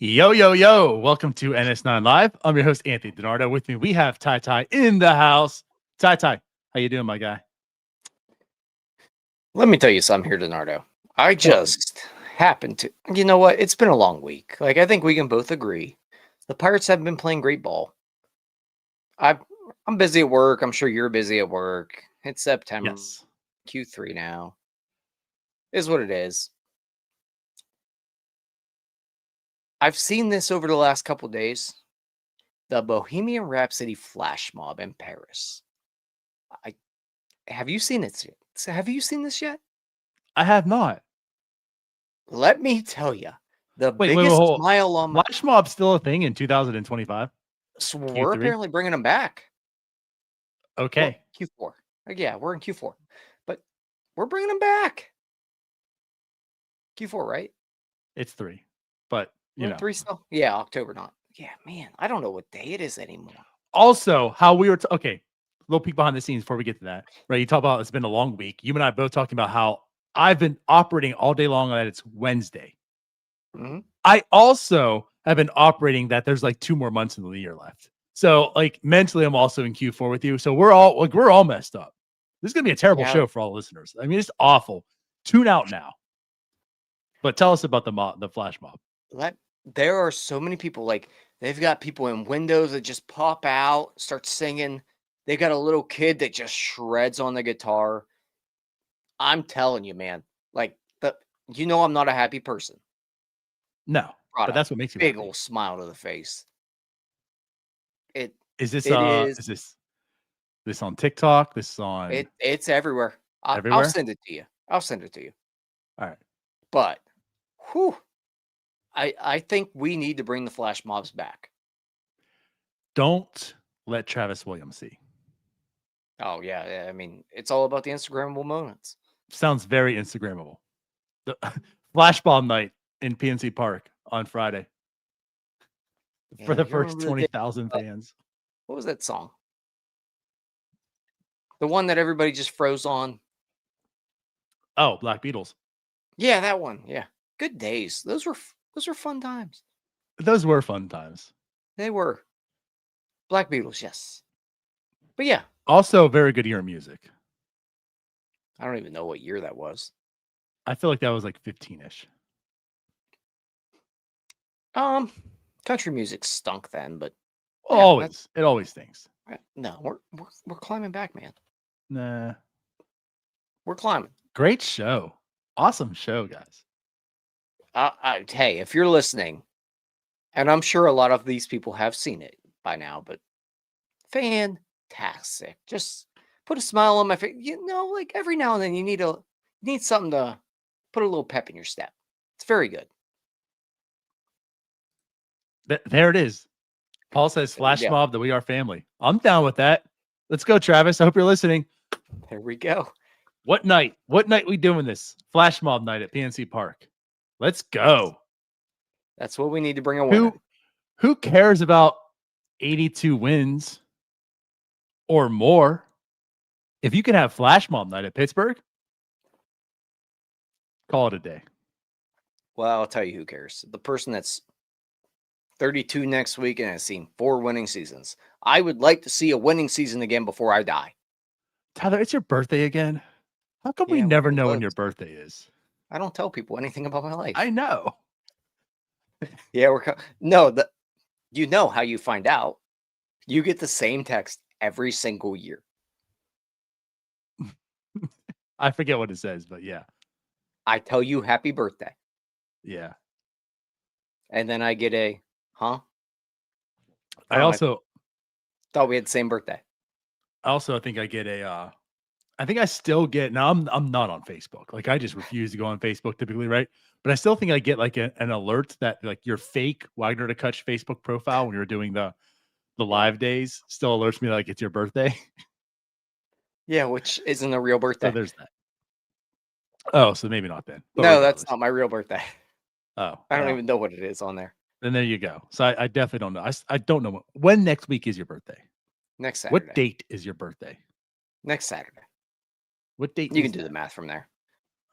Yo, yo, yo. Welcome to NS9 Live. I'm your host, Anthony DiNardo. With me, we have Ty Ty in the house. Ty Ty, how you doing, my guy? Let me tell you something here, Donardo. I just happened to, you know what? It's been a long week. I think we can both agree. The Pirates have been playing great ball. I'm busy at work. I'm sure you're busy at work. It's September, Yes. Q3 now. Is what it is. I've seen this over the last couple days. The Bohemian Rhapsody flash mob in Paris. Have you seen it yet? Have you seen this yet? I have not. Let me tell you, the Wait, biggest hold. smile on my. Flash Mob's still a thing in 2025? So we're apparently bringing them back. Okay. Q4. Yeah, we're in Q4. But we're bringing them back. Q4, right? It's 3. But, you know. 3 still? Yeah, October not. Yeah, man, I don't know what day it is anymore. Also, how we were okay, little peek behind the scenes before we get to that. Right, you talk about it's been a long week. You and I both talking about how I've been operating all day long that it's Wednesday. Mm-hmm. I also have been operating that there's like 2 more months in the year left. So like mentally, I'm also in Q4 with you. So we're all messed up. This is gonna be a terrible show for all listeners. I mean, it's awful. Tune out now. But tell us about the flash mob. There are so many people. They've got people in windows that just pop out, start singing. They got a little kid that just shreds on the guitar. I'm telling you, man. I'm not a happy person. No, but that's what makes you big happy. Old smile to the face. Is this on TikTok? This on it's everywhere. Everywhere? I'll send it to you. All right. But I think we need to bring the flash mobs back. Don't let Travis Williams see. Oh yeah. I mean, it's all about the Instagrammable moments. Sounds very Instagrammable. The flash bomb night in PNC Park on Friday. For the first 20,000 fans. What was that song? The one that everybody just froze on. Oh, Black Beatles. Yeah, that one. Yeah. Good days. Those were fun times. Those were fun times. They were. Black Beatles, yes. But yeah. Also very good year of music. I don't even know what year that was. I feel like that was like 15-ish. Country music stunk then, but it always stinks. No, we're climbing back, man. Nah. We're climbing. Great show. Awesome show, guys. Hey, if you're listening, and I'm sure a lot of these people have seen it by now, but fantastic. Just put a smile on my face. Every now and then you need something to put a little pep in your step. It's very good. There it is. Paul says flash mob that we are family. I'm down with that. Let's go, Travis. I hope you're listening. There we go. What night we doing this? Flash mob night at PNC Park. Let's go. That's what we need to bring a winner. Who cares about 82 wins or more? If you can have flash mob night at Pittsburgh, call it a day. Well, I'll tell you who cares. The person that's 32 next week and has seen 4 winning seasons. I would like to see a winning season again before I die. Tyler, it's your birthday again. How come we never know when your birthday is? I don't tell people anything about my life. I know. Yeah, you know how you find out. You get the same text every single year. I forget what it says, but yeah. I tell you happy birthday. Yeah. And then I get a, huh? I also thought we had the same birthday. I think I get a, I think I still get, now I'm not on Facebook. Like I just refuse to go on Facebook typically, right? But I still think I get like an alert that like your fake Wagner to Kutch Facebook profile when you're doing the live days still alerts me like it's your birthday. Yeah, which isn't a real birthday. So there's that. Oh, so maybe not then. But no, that's not my real birthday. Oh. I don't even know what it is on there. Then there you go. So I definitely don't know. I don't know when next week is your birthday. Next Saturday. What date is your birthday? Next Saturday. What date? You can do the math from there.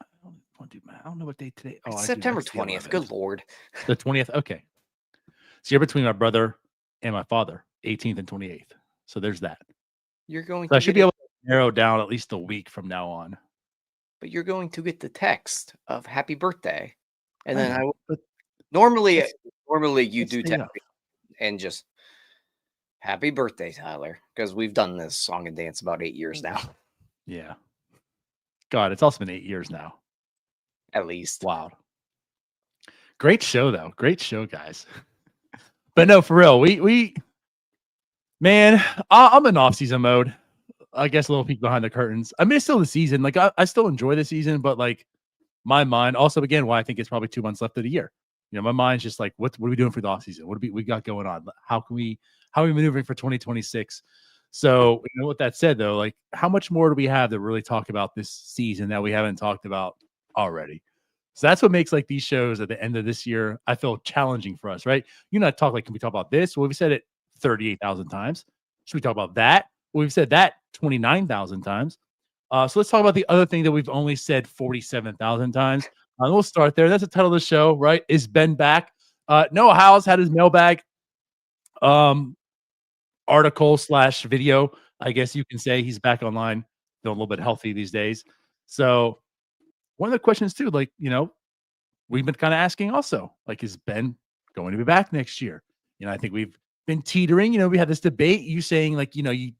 I don't want to do math. I don't know what date today. Oh, September 20th. Good Lord. The 20th. Okay. So you're between my brother and my father, 18th and 28th. So there's that. You're going So I to should get be it, able to narrow down at least a week from now on. but you're going to get the text of happy birthday. And I then know, but normally let's you let's do stay text up. me and just happy birthday, Tyler, because we've done this song and dance about 8 years now, Yeah. God, it's also been 8 years now. at least. Wow. Great show though. Great show, guys. But no, for real, we man, I'm in off-season mode. I guess a little peek behind the curtains. I mean, it's still the season. Like I still enjoy the season, but like my mind also again why I think it's probably 2 months left of the year. You know, my mind's just like, what are we doing for the off season? What do we got going on? How are we maneuvering for 2026? So, you know, with that said though, like how much more do we have to really talk about this season that we haven't talked about already? So that's what makes like these shows at the end of this year, I feel challenging for us, right? You know, talk like, can we talk about this? Well, we said it 38,000 times. Should we talk about that? Well, we've said that 29,000 times. So let's talk about the other thing that we've only said 47,000 times. We'll start there. That's the title of the show, right? Is Ben back? Noah Hiles had his mailbag um, article slash video. I guess you can say he's back online, feeling a little bit healthy these days. So one of the questions too, like, you know, we've been kind of asking also, like, is Ben going to be back next year? You know, I think we've been teetering. You know, we had this debate. You saying like, you know, you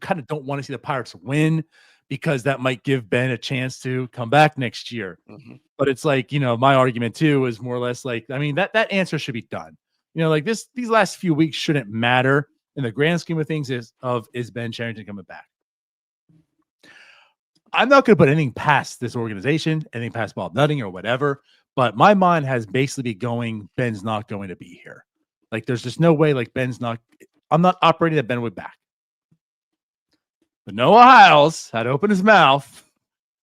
kind of don't want to see the Pirates win because that might give Ben a chance to come back next year. Mhm. But it's like, you know, my argument too is more or less like, I mean, that answer should be done. You know, like these last few weeks shouldn't matter in the grand scheme of things. Is Ben Cherington coming back? I'm not going to put anything past this organization, anything past Bob Nutting or whatever, but my mind has basically been going, Ben's not going to be here. Like, there's just no way, like, I'm not operating that Ben would back. But Noah Hiles had to open his mouth,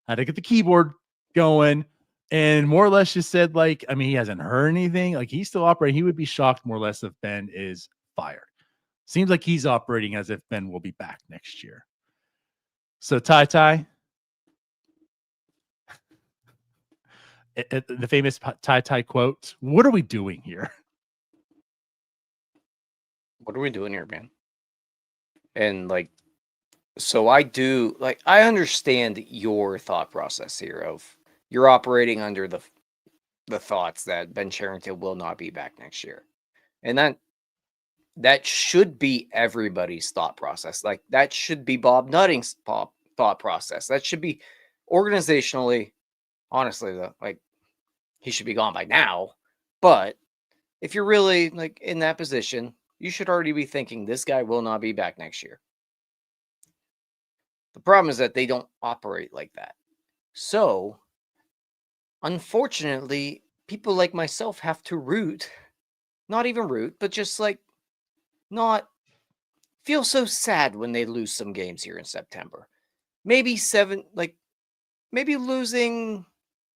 had to get the keyboard going, and more or less just said, like, I mean, he hasn't heard anything. Like, he's still operating. He would be shocked more or less if Ben is fired. Seems like he's operating as if Ben will be back next year. So, Ty, the famous Ty quote, what are we doing here? What are we doing here, man? And like, so I understand your thought process here of you're operating under the thoughts that Ben Cherington will not be back next year. And that should be everybody's thought process. Like that should be Bob Nutting's thought process. That should be organizationally, honestly, though, like he should be gone by now. But if you're really like in that position, you should already be thinking this guy will not be back next year. The problem is that they don't operate like that. So, unfortunately, people like myself have to not even root, but just like not feel so sad when they lose some games here in September. Maybe maybe losing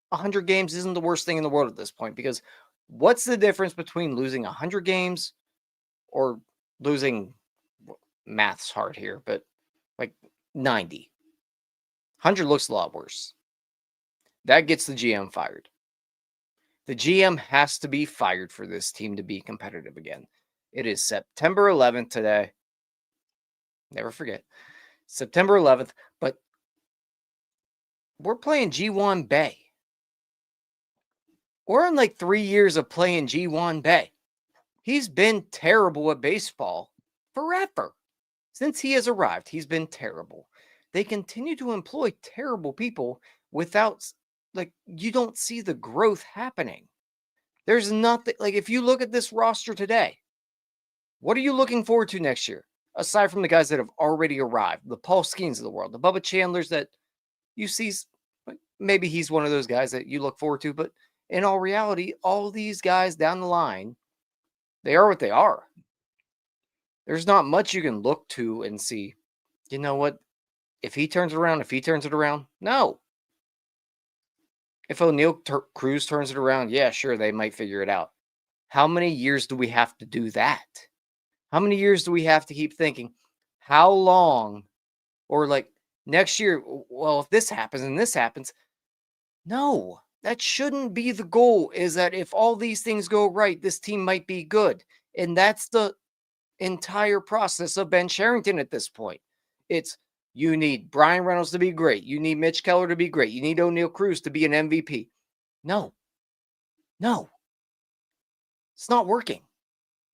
100 games isn't the worst thing in the world at this point because what's the difference between losing 100 games or losing math's hard here, but like 90? 100 looks a lot worse. That gets the GM fired. The GM has to be fired for this team to be competitive again. It is September 11th today. Never forget. September 11th, but we're playing G1 Bay. We're in like 3 years of playing G1 Bay. He's been terrible at baseball forever. Since he has arrived, he's been terrible. They continue to employ terrible people without, like, you don't see the growth happening. There's nothing, like, if you look at this roster today, what are you looking forward to next year? Aside from the guys that have already arrived, the Paul Skeens of the world, the Bubba Chandlers that you see, maybe he's one of those guys that you look forward to, but in all reality, all these guys down the line, they are what they are. There's not much you can look to and see, you know what, if he turns it around, no. If O'Neill Cruz turns it around, yeah, sure, they might figure it out. How many years do we have to do that? How many years do we have to keep thinking, how long, or like next year, well, if this happens and this happens, no, that shouldn't be the goal, is that if all these things go right, this team might be good. And that's the entire process of Ben Cherington at this point. It's you need Brian Reynolds to be great. You need Mitch Keller to be great. You need O'Neal Cruz to be an MVP. No. It's not working.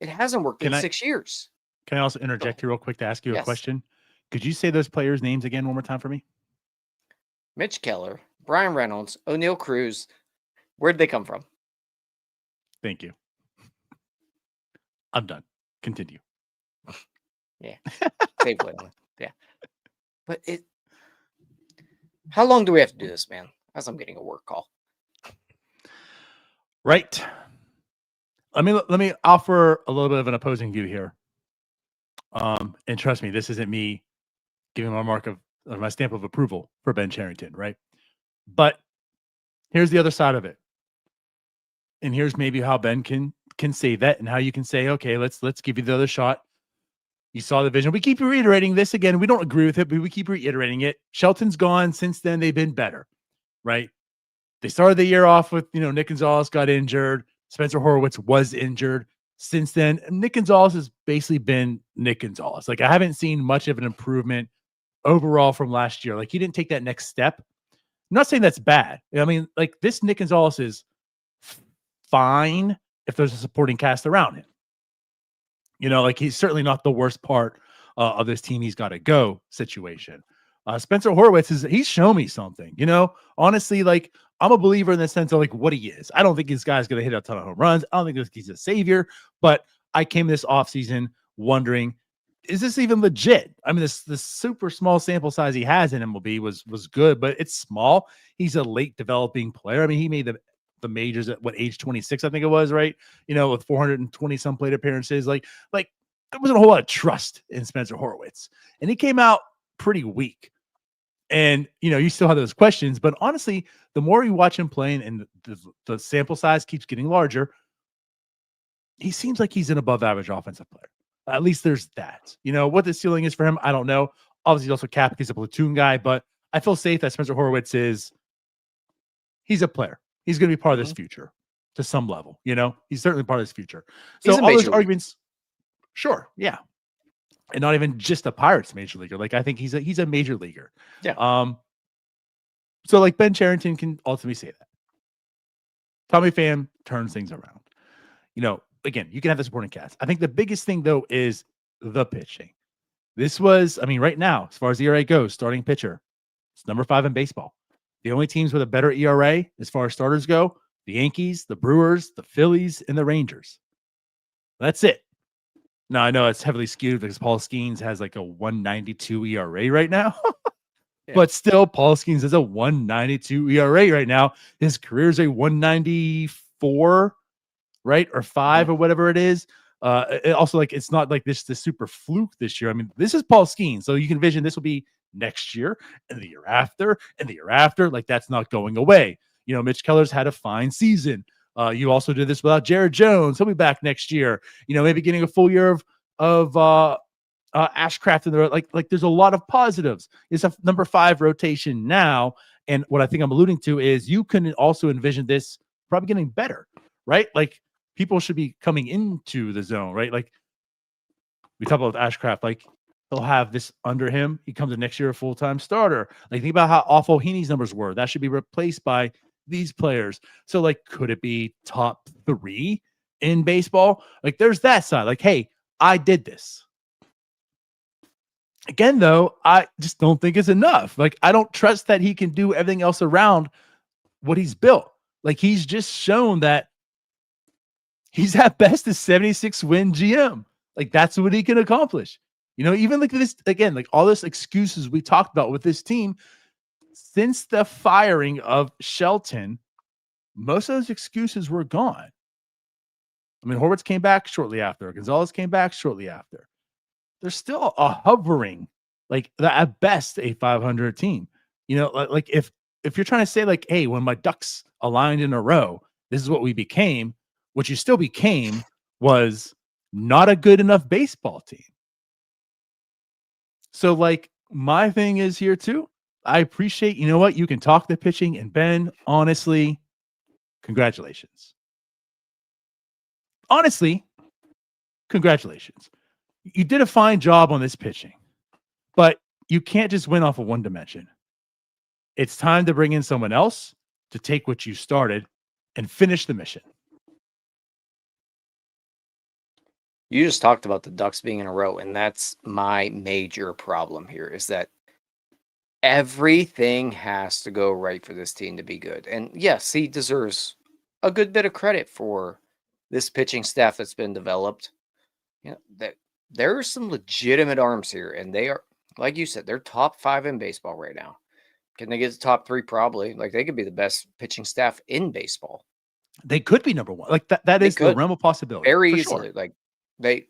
It hasn't worked in 6 years. Can I also interject here real quick to ask you a question? Could you say those players' names again one more time for me? Mitch Keller, Brian Reynolds, O'Neal Cruz. Where'd they come from? Thank you. I'm done. Continue. Yeah. Yeah. But how long do we have to do this, man? As I'm getting a work call. Right. Let me offer a little bit of an opposing view here. And trust me, this isn't me giving my mark of my stamp of approval for Ben Cherington, right? But here's the other side of it. And here's maybe how Ben can say that and how you can say, okay, let's give you the other shot. You saw the vision. We keep reiterating this again. We don't agree with it, but we keep reiterating it. Shelton's gone. Since then, they've been better, right? They started the year off with, Nick Gonzalez got injured. Spencer Horwitz was injured. Since then, Nick Gonzalez has basically been Nick Gonzalez. Like, I haven't seen much of an improvement overall from last year. Like, he didn't take that next step. I'm not saying that's bad. I mean, like, this Nick Gonzalez is fine if there's a supporting cast around him. Like, he's certainly not the worst part of this team he's got to go situation. Spencer Horwitz he's shown me something, honestly, like, I'm a believer in the sense of like what he is. I don't think this guy's going to hit a ton of home runs. I don't think he's a savior, but I came this offseason wondering, is this even legit? I mean, this super small sample size he has in MLB was good, but it's small. He's a late developing player. I mean, he made the majors at age 26, I think it was, right? With 420 some plate appearances. Like there wasn't a whole lot of trust in Spencer Horwitz, and he came out pretty weak. And, you still have those questions, but honestly, the more you watch him playing and the sample size keeps getting larger, he seems like he's an above average offensive player. At least there's that. What the ceiling is for him, I don't know. Obviously, he's also capped. He's a platoon guy, but I feel safe that Spencer Horwitz he's a player. He's going to be part of this future to some level. He's certainly part of this future. So all those arguments, sure, yeah. And not even just a Pirates major leaguer. Like, I think he's a major leaguer. Yeah. So like Ben Cherington can ultimately say that. Tommy Pham turns things around. Again, you can have the supporting cast. I think the biggest thing though is the pitching. This was, right now, as far as the ERA goes, starting pitcher, it's number 5 in baseball. The only teams with a better ERA as far as starters go, the Yankees, the Brewers, the Phillies, and the Rangers. That's it. Now, I know it's heavily skewed because Paul Skeens has like a 192 ERA right now. Yeah. But still, Paul Skeens has a 192 ERA right now. His career is a 194, right? Or 5 or whatever it is. Also, like, it's not like this super fluke this year. I mean, this is Paul Skeens. So you can envision this will be next year and the year after and the year after. Like, that's not going away. Mitch Keller's had a fine season. You also did this without Jared Jones. He'll be back next year. Maybe getting a full year of Ashcraft in there. Like there's a lot of positives. It's a number 5 rotation now. And what I think I'm alluding to is you can also envision this probably getting better, right? Like, people should be coming into the zone, right? Like, we talk about Ashcraft, like, he'll have this under him. He comes in next year a full-time starter. Like, think about how awful Heaney's numbers were. That should be replaced by these players. So, like, could it be top 3 in baseball? Like, there's that side. Like, hey, I did this. Again, though, I just don't think it's enough. Like, I don't trust that he can do everything else around what he's built. Like, he's just shown that he's at best a 76-win GM. Like, that's what he can accomplish. Even like this, again, like all this excuses we talked about with this team, since the firing of Shelton, most of those excuses were gone. Horwitz came back shortly after. Gonzalez came back shortly after. There's still a hovering, like, at best a 500 team. Like if you're trying to say like, hey, when my ducks aligned in a row, this is what we became. What you still became was not a good enough baseball team. So, like, my thing is here too. I appreciate, you can talk the pitching, and Ben, honestly, congratulations. Honestly, congratulations. You did a fine job on this pitching, but you can't just win off of one dimension. It's time to bring in someone else to take what you started and finish the mission. You just talked about the Ducks being in a row, and that's my major problem here is that everything has to go right for this team to be good. And yes, he deserves a good bit of credit for this pitching staff that's been developed. You know, that there are some legitimate arms here, and they are, like you said, they're top 5 in baseball right now. Can they get to top 3? Probably. Like, they could be the best pitching staff in baseball. They could be number 1. Like that is the realm of possibility. Very easily. Sure. Like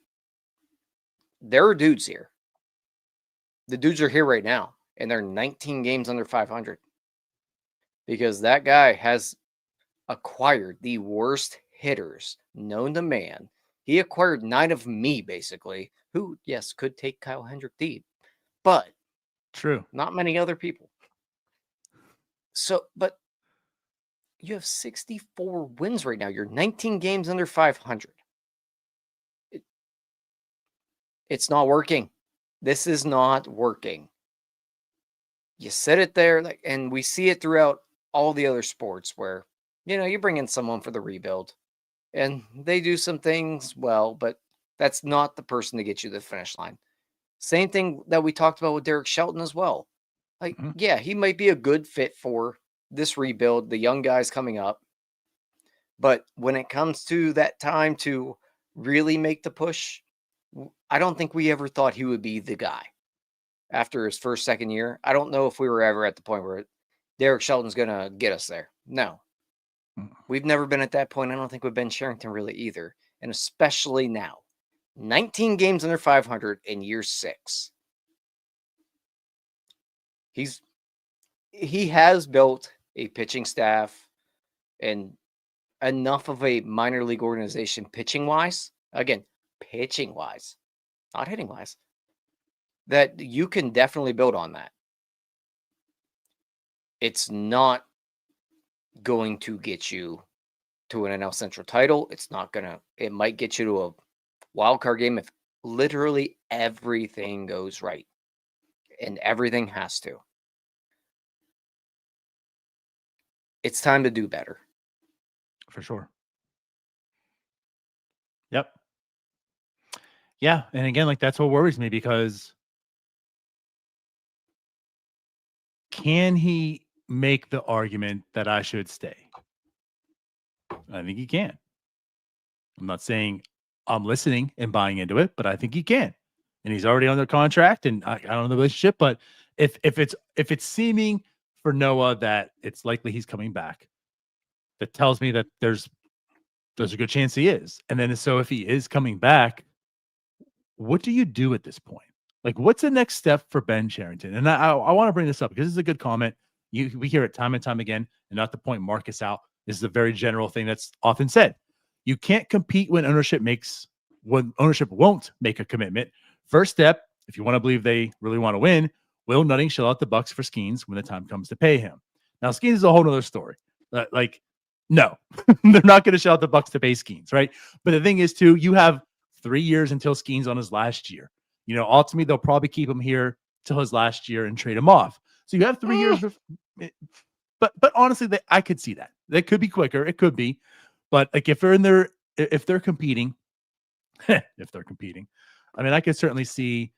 there are dudes here. The dudes are here right now, and they're 19 games under 500 because that guy has acquired the worst hitters known to man. He acquired 9 of me, basically, who, yes, could take Kyle Hendrick deep, but true, not many other people. So, but you have 64 wins right now. You're 19 games under 500. It's not working. This is not working. You sit it there, like, and we see it throughout all the other sports where, you know, you bring in someone for the rebuild and they do some things well, but that's not the person to get you to the finish line. Same thing that we talked about with Derek Shelton as well. Like, yeah, he might be a good fit for this rebuild, the young guys coming up. But when it comes to that time to really make the push, I don't think we ever thought he would be the guy. After his first, second year, I don't know if we were ever at the point where Derek Shelton's going to get us there. No. We've never been at that point. I don't think with Ben Cherington really either. And especially now. 19 games under 500 in year 6. He has built a pitching staff and enough of a minor league organization pitching-wise. Again, pitching-wise, not hitting-wise, that you can definitely build on that. It's not going to get you to an NL Central title. It might get you to a wild card game if literally everything goes right. And everything has to. It's time to do better. For sure. Yep. Yeah. And again, like that's what worries me because can he make the argument that I should stay? I think he can. I'm not saying I'm listening and buying into it, but I think he can. And he's already under contract, and I don't know the relationship, but if it's seeming for Noah that it's likely he's coming back, that tells me that there's a good chance he is. And then so if he is coming back, what do you do at this point? Like, what's the next step for Ben Cherington? And I want to bring this up because this is a good comment. We hear it time and time again, and not to point Marcus out. This is a very general thing that's often said. You can't compete when ownership won't make a commitment. First step, if you want to believe they really want to win, will Nutting shell out the bucks for Skeens when the time comes to pay him? Now, Skeens is a whole other story. No, they're not going to shell out the bucks to pay Skeens, right? But the thing is, too, you have 3 years until Skeens on his last year. You know, ultimately, they'll probably keep him here till his last year and trade him off. So you have 3 years. But honestly, I could see that. That could be quicker. It could be. But like if they're competing, I mean, I could certainly see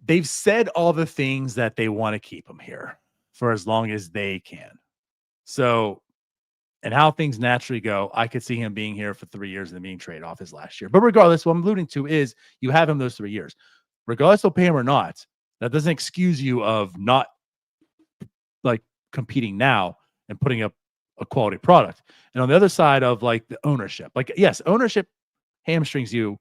they've said all the things that they want to keep him here for as long as they can. So, and how things naturally go, I could see him being here for 3 years and then being traded off his last year. But regardless, what I'm alluding to is you have him those 3 years. Regardless they'll pay him or not, that doesn't excuse you of not like competing now and putting up a quality product. And on the other side of like the ownership, like, yes, ownership hamstrings you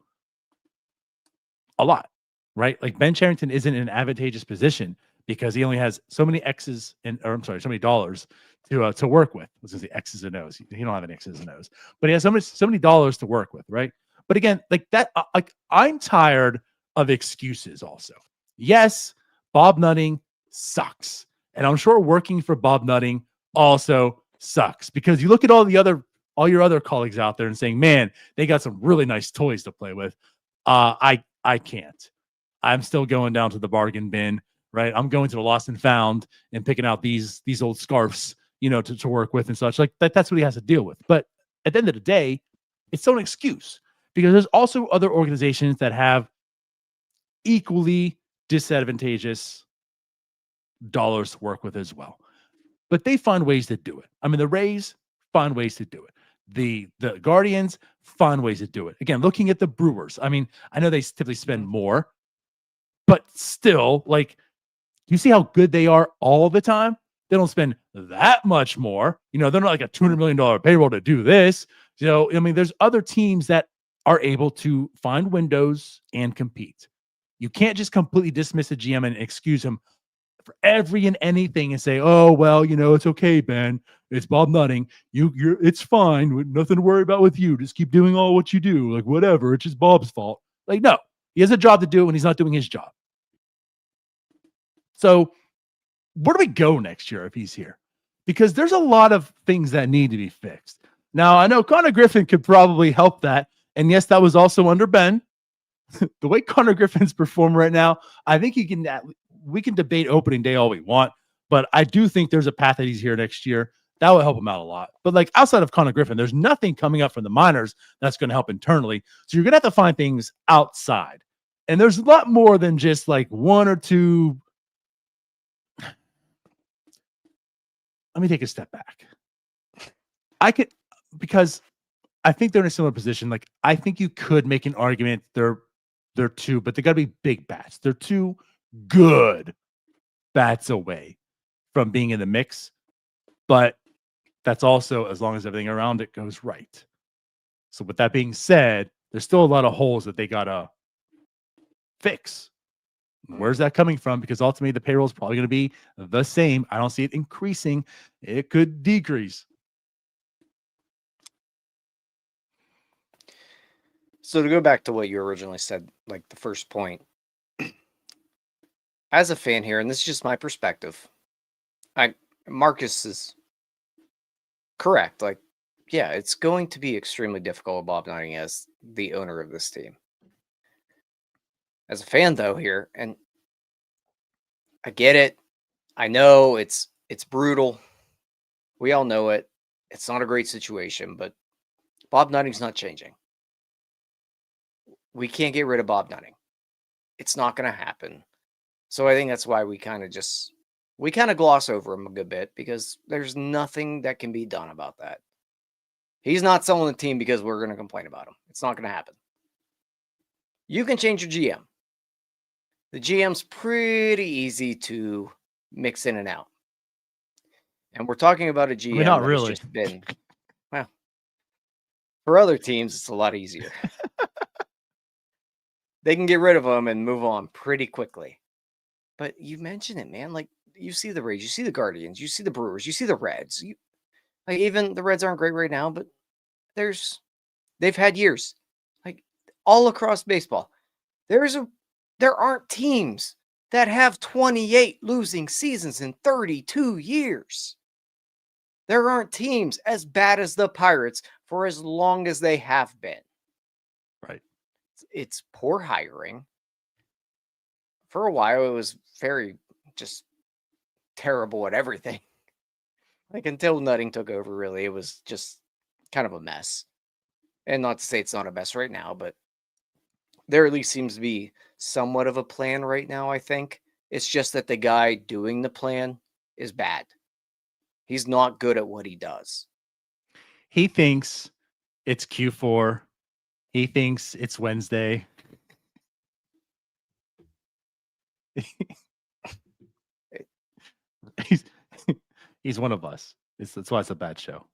a lot, right? Like Ben Cherington isn't in an advantageous position because he only has so many X's so many dollars to work with. I was going to say X's and O's. He don't have any X's and O's, but he has so many dollars to work with, right? But again, like that, like I'm tired of excuses also. Yes, Bob Nutting sucks. And I'm sure working for Bob Nutting also sucks because you look at all the other all your other colleagues out there and saying, man, they got some really nice toys to play with. I can't. I'm still going down to the bargain bin, right? I'm going to the lost and found and picking out these old scarves, to work with and such. Like that's what he has to deal with. But at the end of the day, it's still an excuse because there's also other organizations that have equally disadvantageous dollars to work with as well. But they find ways to do it. I mean, the Rays find ways to do it. The Guardians find ways to do it. Again, looking at the Brewers, I mean, I know they typically spend more, but still, like, you see how good they are all the time? They don't spend that much more. They're not like a $200 million payroll to do this. I mean, there's other teams that are able to find windows and compete. You can't just completely dismiss a GM and excuse him for every and anything and say, oh, well, it's okay, Ben. It's Bob Nutting. It's fine. Nothing to worry about with you. Just keep doing all what you do. Like, whatever. It's just Bob's fault. Like, no, he has a job to do when he's not doing his job. So where do we go next year if he's here? Because there's a lot of things that need to be fixed. Now, I know Connor Griffin could probably help that. And yes, that was also under Ben. The way Connor Griffin's performed right now, I think we can debate opening day all we want, but I do think there's a path that he's here next year. That will help him out a lot. But like outside of Connor Griffin, there's nothing coming up from the minors that's going to help internally. So you're going to have to find things outside. And there's a lot more than just like one or two. Let me take a step back. Because I think they're in a similar position. Like, I think you could make an argument they're two, but they got to be big bats. They're two good bats away from being in the mix. But that's also as long as everything around it goes right. So with that being said, there's still a lot of holes that they got to fix. Where's that coming from? Because ultimately the payroll is probably going to be the same. I don't see it increasing. It could decrease. So to go back to what you originally said, like the first point, as a fan here, and this is just my perspective, Marcus is correct. Like, yeah, it's going to be extremely difficult with Bob Nutting as the owner of this team. As a fan, though, here, and I get it. I know it's brutal. We all know it. It's not a great situation, but Bob Nutting's not changing. We can't get rid of Bob Nutting. It's not going to happen. So I think that's why we kind of gloss over him a good bit because there's nothing that can be done about that. He's not selling the team because we're going to complain about him. It's not going to happen. You can change your GM. The GM's pretty easy to mix in and out. And we're talking about a GM not that really. has just been, well, for other teams, it's a lot easier. They can get rid of him and move on pretty quickly. But you mentioned it, man. Like, you see the Rays, you see the Guardians, you see the Brewers, you see the Reds. Like, even the Reds aren't great right now, but they've had years. Like, all across baseball. There aren't teams that have 28 losing seasons in 32 years. There aren't teams as bad as the Pirates for as long as they have been. Right. It's poor hiring. For a while, it was very just terrible at everything. Like, until Nutting took over, really, it was just kind of a mess. And not to say it's not a mess right now, but there at least seems to be somewhat of a plan right now, I think. It's just that the guy doing the plan is bad. He's not good at what he does. He thinks it's Q4. He thinks it's Wednesday. He's one of us. That's why it's a bad show.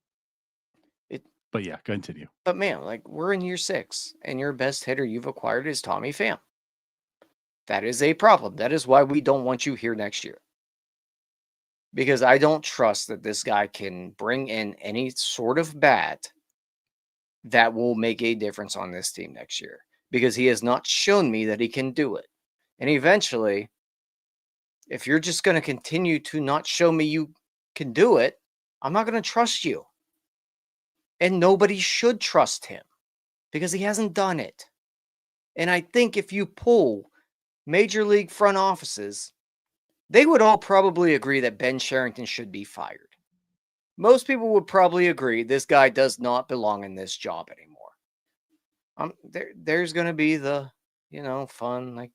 But yeah, continue. But man, like, we're in year 6, and your best hitter you've acquired is Tommy Pham. That is a problem. That is why we don't want you here next year. Because I don't trust that this guy can bring in any sort of bat that will make a difference on this team next year. Because he has not shown me that he can do it. And eventually, if you're just going to continue to not show me you can do it, I'm not going to trust you. And nobody should trust him because he hasn't done it. And I think if you pull major league front offices, they would all probably agree that Ben Cherington should be fired. Most people would probably agree this guy does not belong in this job anymore. There's going to be the, fun, like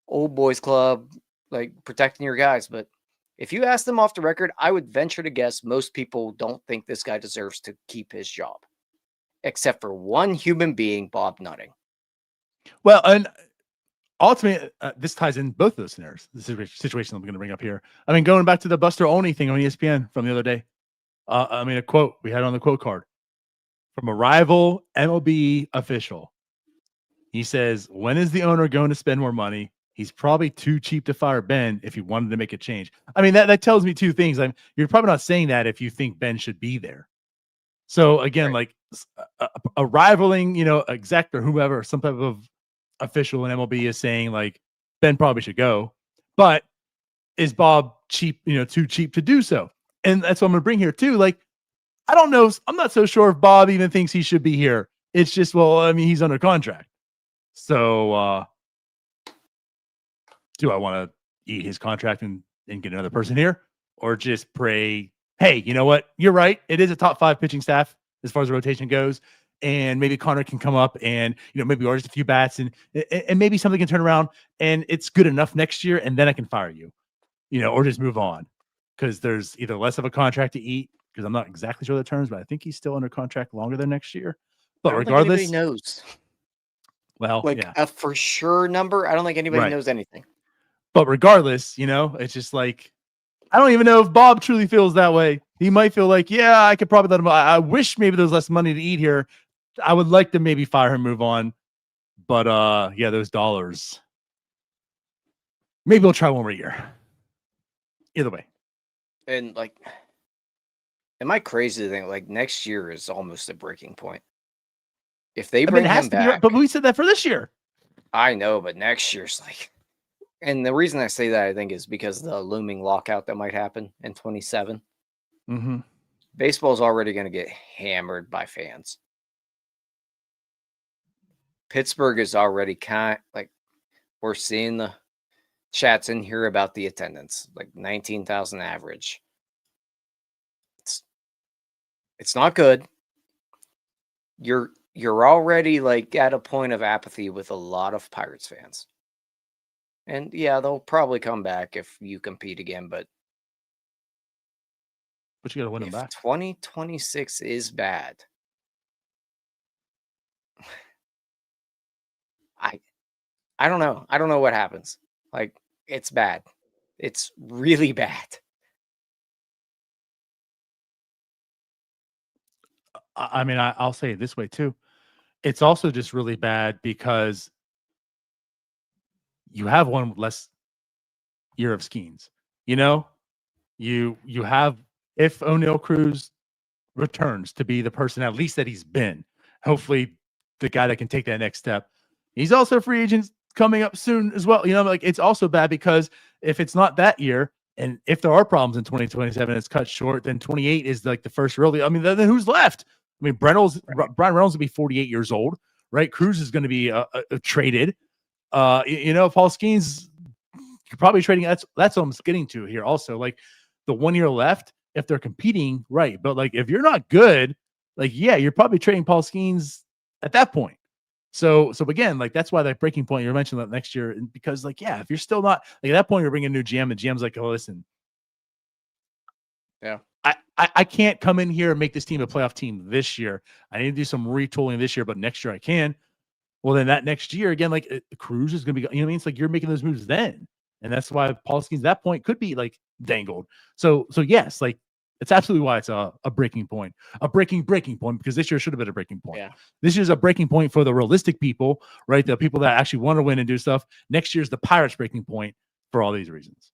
old boys club, like protecting your guys. But if you ask them off the record, I would venture to guess most people don't think this guy deserves to keep his job, except for one human being, Bob Nutting. Well, and ultimately, this ties in both of those scenarios. The situation I'm going to bring up here. I mean, going back to the Buster Olney thing on ESPN from the other day. A quote we had on the quote card from a rival MLB official. He says, "When is the owner going to spend more money? He's probably too cheap to fire Ben if he wanted to make a change." I mean, that tells me two things. You're probably not saying that if you think Ben should be there. So again, Right. like a rivaling, exec or whoever, some type of official in MLB is saying like Ben probably should go, but is Bob cheap, too cheap to do so? And that's what I'm going to bring here too. Like, I don't know. I'm not so sure if Bob even thinks he should be here. It's just, well, I mean, he's under contract. So do I want to eat his contract and get another person here? Or just pray, hey, you know what? You're right. It is a top 5 pitching staff as far as the rotation goes. And maybe Connor can come up and, maybe order just a few bats and maybe something can turn around and it's good enough next year. And then I can fire you, or just move on. Because there's either less of a contract to eat, because I'm not exactly sure the terms, but I think he's still under contract longer than next year. But I don't think anybody regardless, knows. well, Like yeah, a for sure number. I don't think anybody right. knows anything. But regardless, it's just like, I don't even know if Bob truly feels that way. He might feel like, yeah, I could probably let him. I wish maybe there's less money to eat here. I would like to maybe fire him, move on. But yeah, those dollars. Maybe we'll try one more year. Either way. And like, am I crazy to think like next year is almost a breaking point? If they bring him back, but we said that for this year. I know, but next year's like, and the reason I say that I think is because the looming lockout that might happen in 27. Mm-hmm. Baseball's already going to get hammered by fans. Pittsburgh is already we're seeing the chats in here about the attendance, like 19,000 average. It's not good. You're already like at a point of apathy with a lot of Pirates fans. And yeah, they'll probably come back if you compete again, but you got to win them if back. 2026 is bad, I don't know. I don't know what happens. Like, it's bad. It's really bad. I mean, I'll say it this way too. It's also just really bad because you have one less year of Skeens. You have, if O'Neal Cruz returns to be the person at least that he's been, hopefully the guy that can take that next step. He's also a free agent coming up soon as well. Like it's also bad because if it's not that year, and if there are problems in 2027, it's cut short, then 28 is like the first really. I mean, then who's left? I mean, Brian Reynolds will be 48 years old, right? Cruz is going to be traded. Paul Skeens, you're probably trading. That's what I'm getting to here. Also, like the 1 year left, if they're competing, right? But like if you're not good, like yeah, you're probably trading Paul Skeens at that point. So again, like that's why that breaking point you're mentioning that next year, because like yeah, if you're still not like at that point, you're bringing a new GM, and GM's like, oh listen, yeah, I can't come in here and make this team a playoff team this year. I need to do some retooling this year, but next year I can. Well, then that next year again, like Cruz is going to be, what I mean? It's like you're making those moves then. And that's why Paul Skeens at that point could be like dangled. So yes, like it's absolutely why it's a breaking point, a breaking point, because this year should have been a breaking point. Yeah. This year's a breaking point for the realistic people, right? The people that actually want to win and do stuff. Next year's the Pirates breaking point for all these reasons.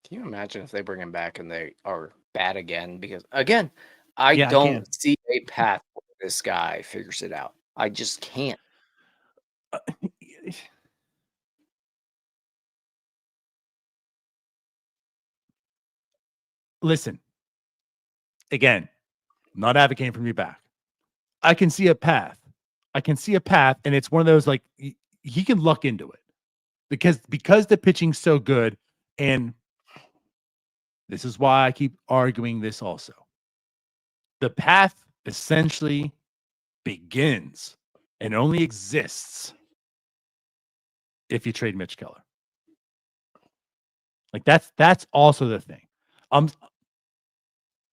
Can you imagine if they bring him back and they are bad again? Because again, I Yeah, don't see a path where this guy figures it out. I just can't. Listen, again, I'm not advocating for me back. I can see a path. And it's one of those like he can luck into it because the pitching's so good, and this is why I keep arguing this also. The path essentially begins and only exists if you trade Mitch Keller. Like that's also the thing.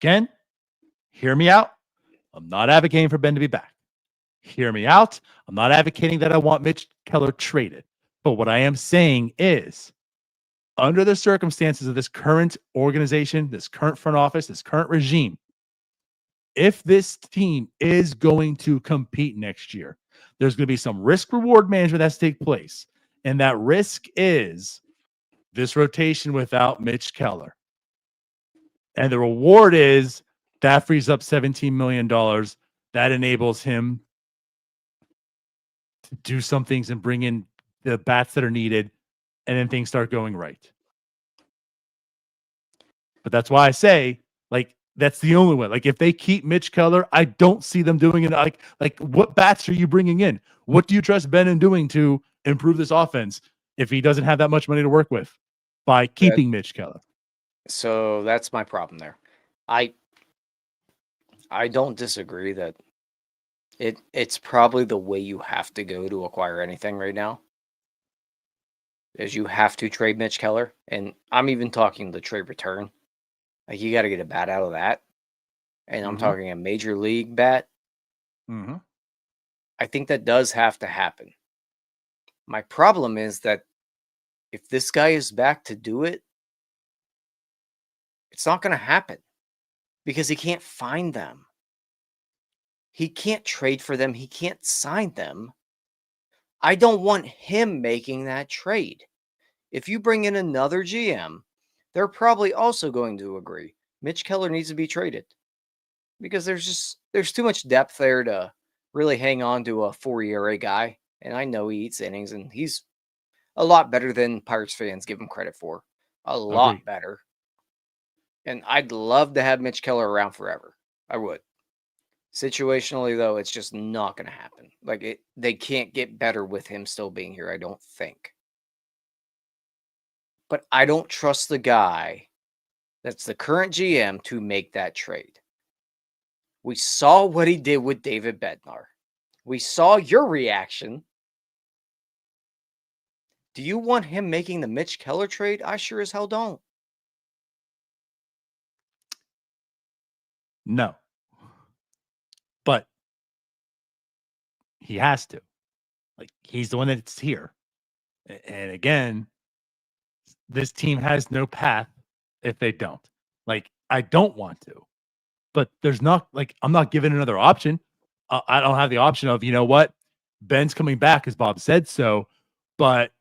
Again, hear me out. I'm not advocating for Ben to be back. Hear me out. I'm not advocating that I want Mitch Keller traded. But what I am saying is, under the circumstances of this current organization, this current front office, this current regime, if this team is going to compete next year, there's going to be some risk reward management that's take place. And that risk is this rotation without Mitch Keller. And the reward is that frees up $17 million. That enables him to do some things and bring in the bats that are needed, and then things start going right. But that's why I say, like, that's the only way. Like, if they keep Mitch Keller, I don't see them doing it. Like, what bats are you bringing in? What do you trust Ben in doing to improve this offense if he doesn't have that much money to work with by keeping Mitch Keller? So that's my problem there. I don't disagree that it's probably the way you have to go to acquire anything right now. Is you have to trade Mitch Keller, and I'm even talking the trade return. Like, you got to get a bat out of that, and I'm talking a major league bat. I think that does have to happen. My problem is that if this guy is back to do it, it's not going to happen because he can't find them. He can't trade for them. He can't sign them. I don't want him making that trade. If you bring in another GM, they're probably also going to agree Mitch Keller needs to be traded because there's too much depth there to really hang on to a 4 ERA guy. And I know he eats innings, and he's a lot better than Pirates fans give him credit for. A lot better. And I'd love to have Mitch Keller around forever. I would. Situationally, though, it's just not going to happen. Like, they can't get better with him still being here, I don't think. But I don't trust the guy that's the current GM to make that trade. We saw what he did with David Bednar. We saw your reaction. Do you want him making the Mitch Keller trade? I sure as hell don't. No. But he has to. Like, he's the one that's here. And again, this team has no path if they don't. Like, I don't want to. But there's not, like, I'm not given another option. I don't have the option of, you know what? Ben's coming back, as Bob said so. But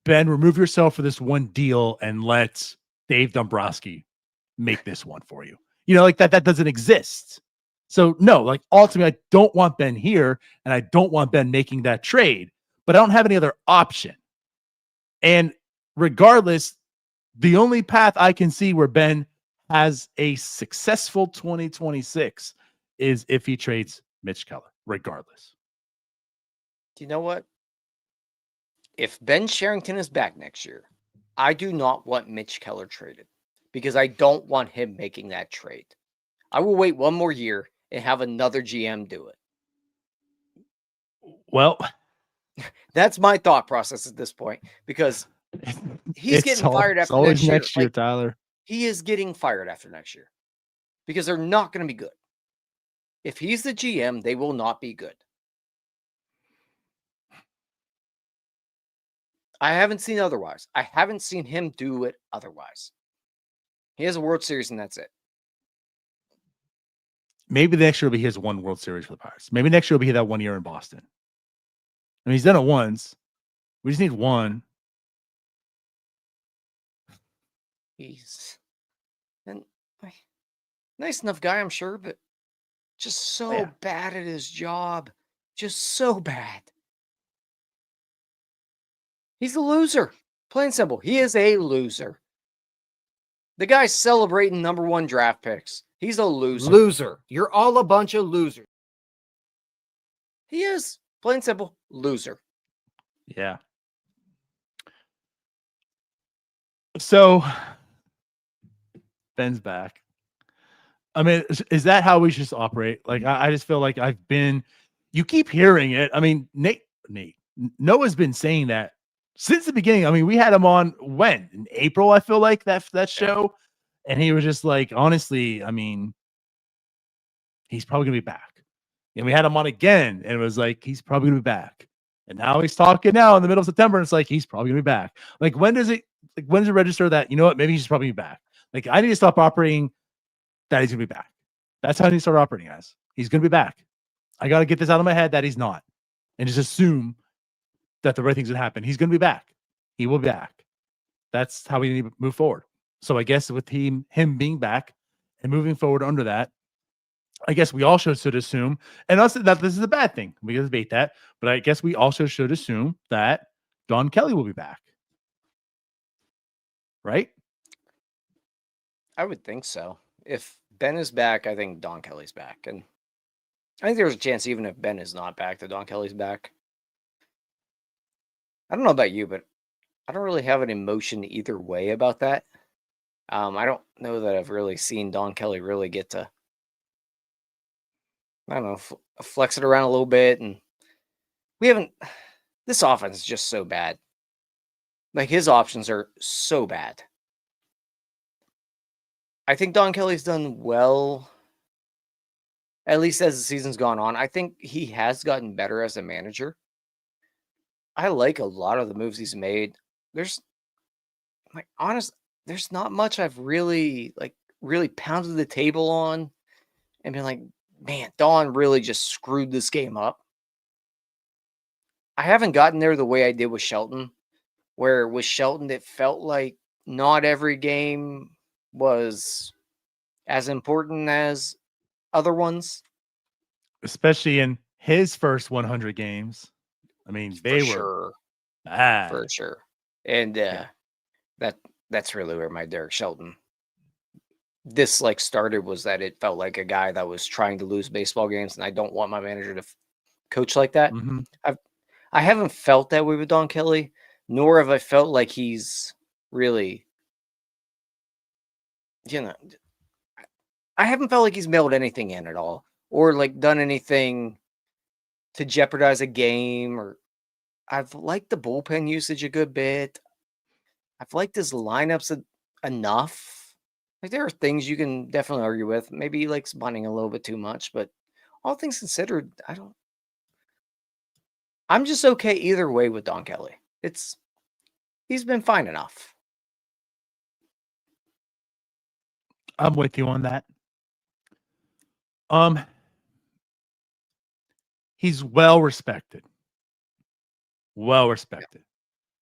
Ben, remove yourself for this one deal and let Dave Dombrowski make this one for you. You know, like that doesn't exist. So no, like, ultimately, I don't want Ben here, and I don't want Ben making that trade, but I don't have any other option. And regardless, the only path I can see where Ben has a successful 2026 is if he trades Mitch Keller, regardless. Do you know what? If Ben Cherington is back next year, I do not want Mitch Keller traded because I don't want him making that trade. I will wait one more year and have another GM do it. Well, that's my thought process at this point because he's getting fired after next year. Tyler. He is getting fired after next year because they're not going to be good. If he's the GM, they will not be good. I haven't seen otherwise. I haven't seen him do it otherwise. He has a World Series and that's it. Maybe the next year will be his one World Series for the Pirates. Maybe next year will be that 1 year in Boston. I mean, he's done it once. We just need one. He's a nice enough guy, I'm sure, but just so bad at his job. Just so bad. He's a loser. Plain and simple. He is a loser. The guy's celebrating #1 draft picks. He's a loser. Loser. You're all a bunch of losers. He is. Plain and simple. Loser. Yeah. So Ben's back. I mean, is that how we should operate? Like, I just feel like you keep hearing it. I mean, Noah's been saying that since the beginning. I mean, we had him on in April, I feel like that show. And he was just like, honestly, I mean, he's probably gonna be back. And we had him on again, and it was like, he's probably gonna be back. And now he's talking now in the middle of September, and it's like, he's probably gonna be back. Like, when does it register that, you know what, maybe he's probably gonna be back? Like, I need to stop operating that he's gonna be back. That's how I need to start operating as. He's gonna be back. I gotta get this out of my head that he's not. And just assume that the right thing's gonna happen. He's gonna be back. He will be back. That's how we need to move forward. So I guess with him being back and moving forward under that, I guess we also should assume, and us that this is a bad thing. We can debate that, but I guess we also should assume that Don Kelly will be back. Right? I would think so. If Ben is back, I think Don Kelly's back. And I think there's a chance even if Ben is not back, that Don Kelly's back. I don't know about you, but I don't really have an emotion either way about that. I don't know that I've really seen Don Kelly really get to, I don't know, flex it around a little bit. And we haven't, this offense is just so bad. Like, his options are so bad. I think Don Kelly's done well, at least as the season's gone on. I think he has gotten better as a manager. I like a lot of the moves he's made. There's not much I've really pounded the table on and been like, man, Don really just screwed this game up. I haven't gotten there the way I did with Shelton, where with Shelton, it felt like not every game was as important as other ones. Especially in his first 100 games. I mean, they were bad. For sure. And that's really where my Derek Shelton dislike started, was that it felt like a guy that was trying to lose baseball games, and I don't want my manager to coach like that. Mm-hmm. I haven't felt that way with Don Kelly, nor have I felt like he's really, I haven't felt like he's mailed anything in at all, or like done anything to jeopardize a game. Or I've liked the bullpen usage a good bit. I've liked his lineups enough. Like, there are things you can definitely argue with. Maybe he likes bunting a little bit too much, but all things considered, I'm just okay either way with Don Kelly. He's been fine enough. I'm with you on that. He's well respected. Well respected.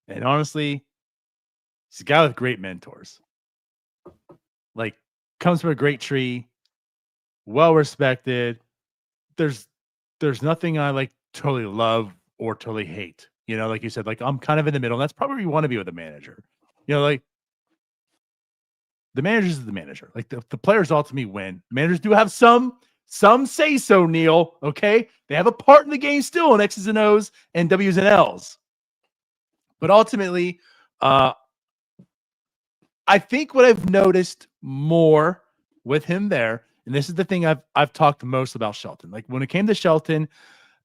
Yeah. And honestly, he's a guy with great mentors. Like, comes from a great tree, well respected. There's nothing I like totally love or totally hate. You know, like you said, like, I'm kind of in the middle. That's probably where you want to be with a manager. You know, like, the manager is the manager. Like, the players ultimately win. Managers do have some say so, Neil. Okay. They have a part in the game still in X's and O's and W's and L's. But ultimately, I think what I've noticed more with him there, and this is the thing I've talked most about Shelton. Like, when it came to Shelton,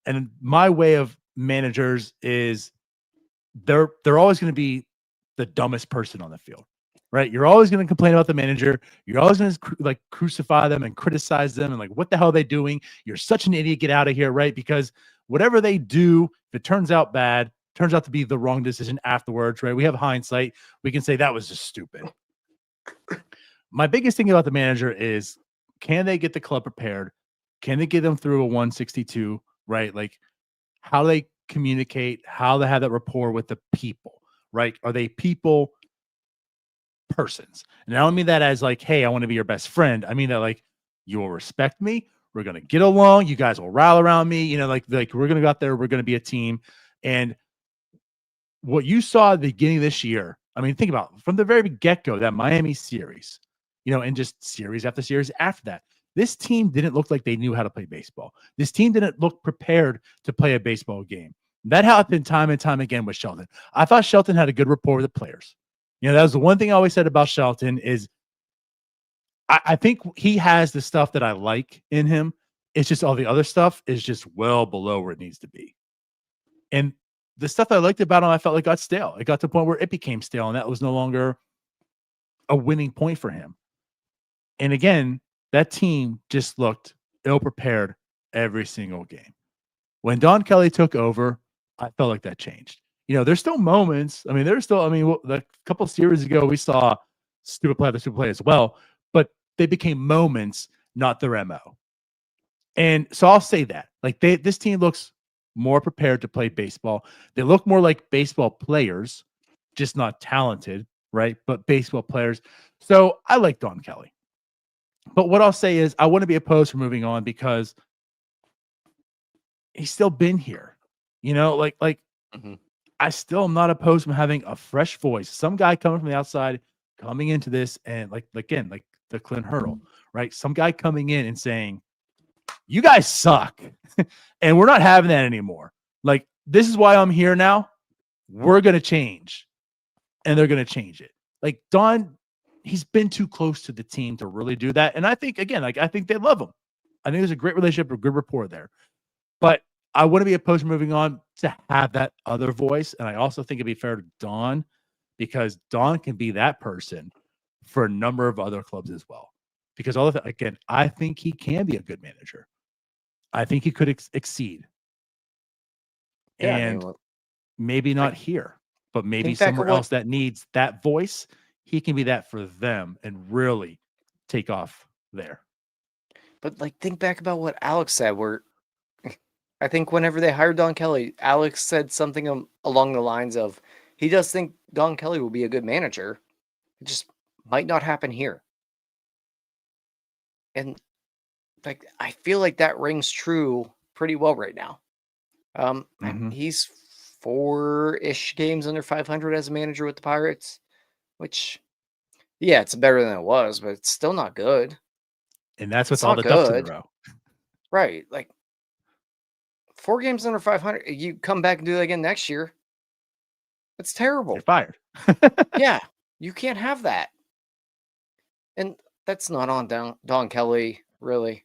and my way of managers is they're always going to be the dumbest person on the field. Right? You're always going to complain about the manager. You're always going to crucify them and criticize them and like, what the hell are they doing? You're such an idiot. Get out of here. Right? Because whatever they do, if it turns out bad, turns out to be the wrong decision afterwards. Right? We have hindsight. We can say that was just stupid. My biggest thing about the manager is, can they get the club prepared? Can they get them through a 162? Right? Like, how do they communicate? How they have that rapport with the people? Right? Are they people persons? And I don't mean that as like, hey, I want to be your best friend. I mean that like, you will respect me. We're going to get along. You guys will rally around me. You know, like we're going to go out there. We're going to be a team. And what you saw at the beginning of this year, I mean, think about it, from the very get-go, that Miami series, and just series after series after that. This team didn't look like they knew how to play baseball. This team didn't look prepared to play a baseball game. That happened time and time again with Shelton. I thought Shelton had a good rapport with the players. That was the one thing I always said about Shelton is I think he has the stuff that I like in him. It's just all the other stuff is just well below where it needs to be. And the stuff I liked about him, I felt like got stale. It got to the point where it became stale, and that was no longer a winning point for him. And again, that team just looked ill-prepared every single game. When Don Kelly took over, I felt like that changed. There's still moments. A couple series ago, we saw stupid play after stupid play as well, but they became moments, not their MO. And so I'll say that. Like this team looks more prepared to play baseball. They look more like baseball players, just not talented, right? But baseball players. So I like Don Kelly. But what I'll say is I wouldn't be opposed for moving on because he's still been here. I still am not opposed to him having a fresh voice. Some guy coming from the outside, coming into this, and like the Clint Hurdle, right? Some guy coming in and saying, "You guys suck," and we're not having that anymore. Like, this is why I'm here now. We're gonna change, and they're gonna change it. Like Don, he's been too close to the team to really do that. And I think I think they love him. I think there's a great relationship, a good rapport there. But I wouldn't be opposed to moving on to have that other voice. And I also think it'd be fair to Don because Don can be that person for a number of other clubs as well. Because I think he can be a good manager. I think he could exceed. Yeah, and maybe not here, but maybe somewhere else that needs that voice. He can be that for them and really take off there. But think back about what Alex said, where I think whenever they hired Don Kelly, Alex said something along the lines of, he does think Don Kelly will be a good manager. It just might not happen here. And I feel like that rings true pretty well right now. He's 4-ish games under 500 as a manager with the Pirates, which, yeah, it's better than it was, but it's still not good. And that's with all the ducks in a row. Right. 4 games under 500. You come back and do that again next year. It's terrible. You're fired. Yeah. You can't have that. And that's not on Don Kelly, really.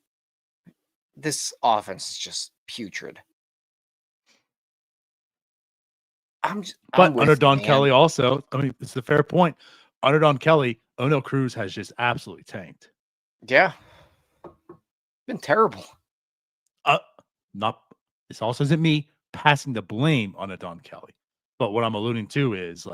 This offense is just putrid. But under Don Kelly also, it's a fair point. Under Don Kelly, O'Neal Cruz has just absolutely tanked. Yeah. Been terrible. This also isn't me passing the blame on a Don Kelly. But what I'm alluding to is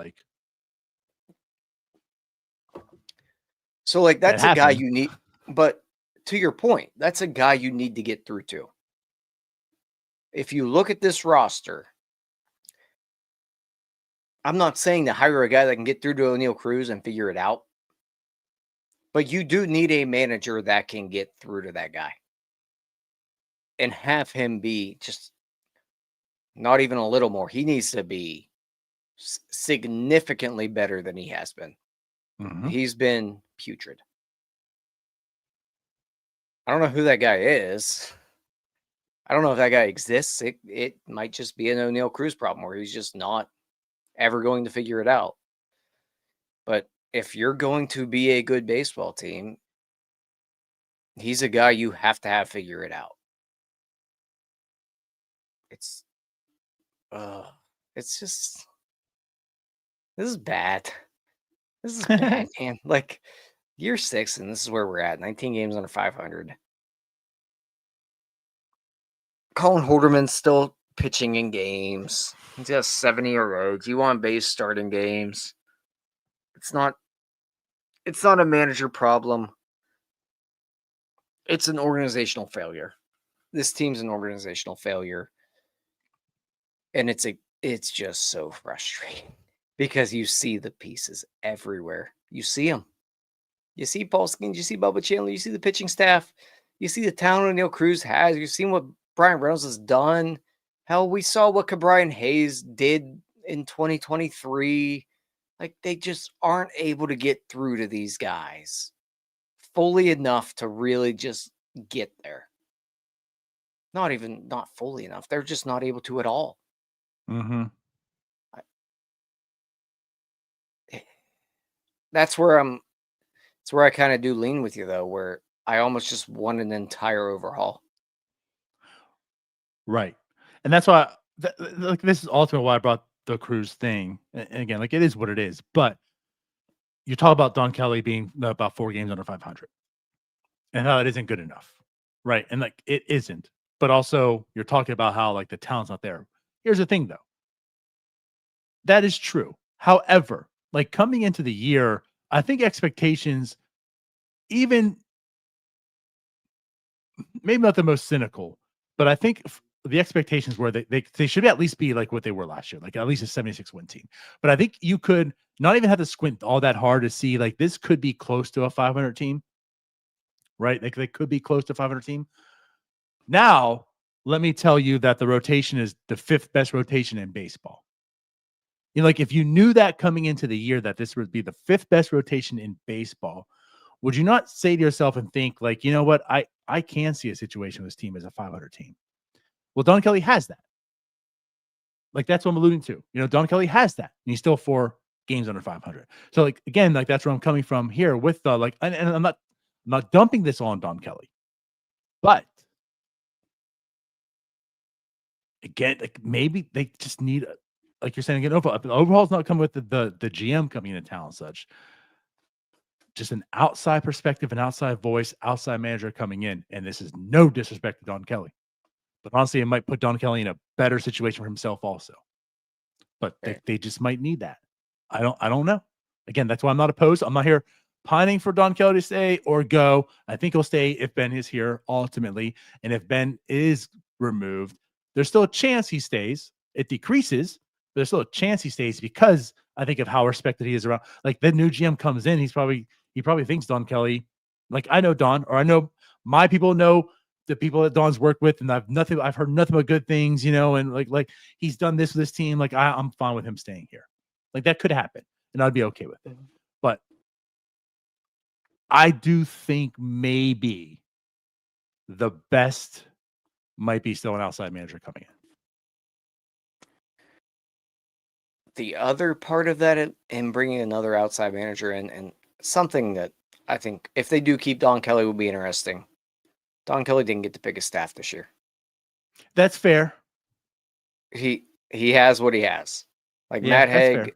so that's a guy you need, but to your point, that's a guy you need to get through to. If you look at this roster, I'm not saying to hire a guy that can get through to O'Neal Cruz and figure it out, but you do need a manager that can get through to that guy and have him be just not even a little more. He needs to be significantly better than he has been. Mm-hmm. He's been putrid. I don't know who that guy is. I don't know if that guy exists. It might just be an O'Neal Cruz problem where he's just not ever going to figure it out. But if you're going to be a good baseball team, he's a guy you have to have figure it out. It's just, this is bad. This is bad, man. Year 6, and this is where we're at. 19 games under 500. Colin Holderman's still pitching in games. He's got 70 ERA. You on base starting games. It's not a manager problem. It's an organizational failure. This team's an organizational failure. And it's just so frustrating because you see the pieces everywhere. You see them. You see Paul Skeens, you see Bubba Chandler, you see the pitching staff, you see the talent O'Neal Cruz has, you've seen what Brian Reynolds has done. Hell, we saw what Cabrian Hayes did in 2023. They just aren't able to get through to these guys. fully enough to really just get there. Not fully enough. They're just not able to at all. Mm-hmm. That's where I kind of do lean with you though, where I almost just want an entire overhaul. Right. And that's why like this is ultimately why I brought the Cruz thing. And again, like it is what it is. But you talk about Don Kelly being about 4 games under 500 and how it isn't good enough. Right. And like it isn't. But also you're talking about how like the talent's not there. Here's the thing though. That is true. However, like coming into the year, I think expectations, even maybe not the most cynical, but I think the expectations were that they should at least be like what they were last year, like at least a 76 win team. But I think you could not even have to squint all that hard to see like this could be close to a 500 team, right? Like they could be close to 500 team. Now, let me tell you that the rotation is the 5th best rotation in baseball. You know, like if you knew that coming into the year that this would be the 5th best rotation in baseball, would you not say to yourself and think like, you know what, I can see a situation with this team as a 500 team. Well, Don Kelly has that. Like that's what I'm alluding to. You know, Don Kelly has that, and he's still 4 games under 500. So like again, like that's where I'm coming from here with the like, and I'm not dumping this on Don Kelly, but again, like maybe they just need, like you're saying, an overhaul. The overhaul's not coming with the GM coming into town and such. Just an outside perspective, an outside voice, outside manager coming in, and this is no disrespect to Don Kelly. But honestly, it might put Don Kelly in a better situation for himself also. But they just might need that. I don't know. Again, that's why I'm not opposed. I'm not here pining for Don Kelly to stay or go. I think he'll stay if Ben is here ultimately. And if Ben is removed, there's still a chance he stays. It decreases, but there's still a chance he stays because I think of how respected he is around. Like the new GM comes in, he probably thinks Don Kelly, like I know Don, or I know my people know the people that Don's worked with, and I've heard nothing but good things, you know, and like he's done this with this team. Like I'm fine with him staying here. Like that could happen, and I'd be okay with it. But I do think maybe the best might be still an outside manager coming in. The other part of that and bringing another outside manager in, and something that I think if they do keep Don Kelly will be interesting. Don Kelly didn't get to pick his staff this year. That's fair. He has what he has. Like Yeah, Matt that's Haig, fair.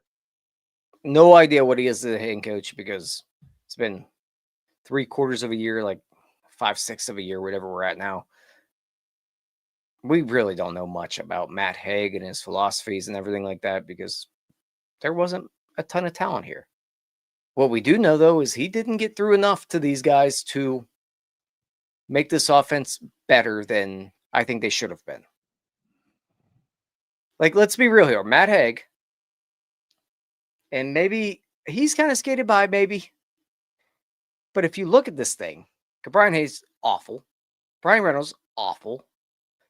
no idea what he is as a hitting coach because it's been 3/4 of a year, like 5/6 of a year, whatever we're at now. We really don't know much about Matt Haig and his philosophies and everything like that because there wasn't a ton of talent here. What we do know, though, is he didn't get through enough to these guys to make this offense better than I think they should have been. Like, let's be real here. Matt Haig, and maybe he's kind of skated by, maybe. But if you look at this thing, Brian Hayes, awful. Brian Reynolds, awful.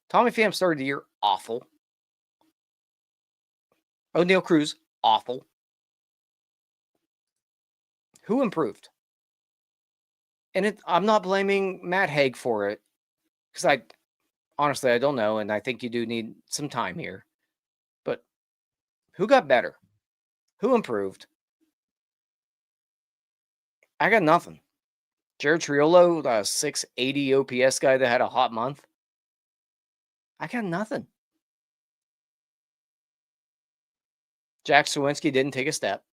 Tommy Pham started the year, awful. O'Neal Cruz, awful. Who improved? And I'm not blaming Matt Haig for it because honestly, I don't know. And I think you do need some time here. But who got better? Who improved? I got nothing. Jared Triolo, the 680 OPS guy that had a hot month. I got nothing. Jack Sawinski didn't take a step.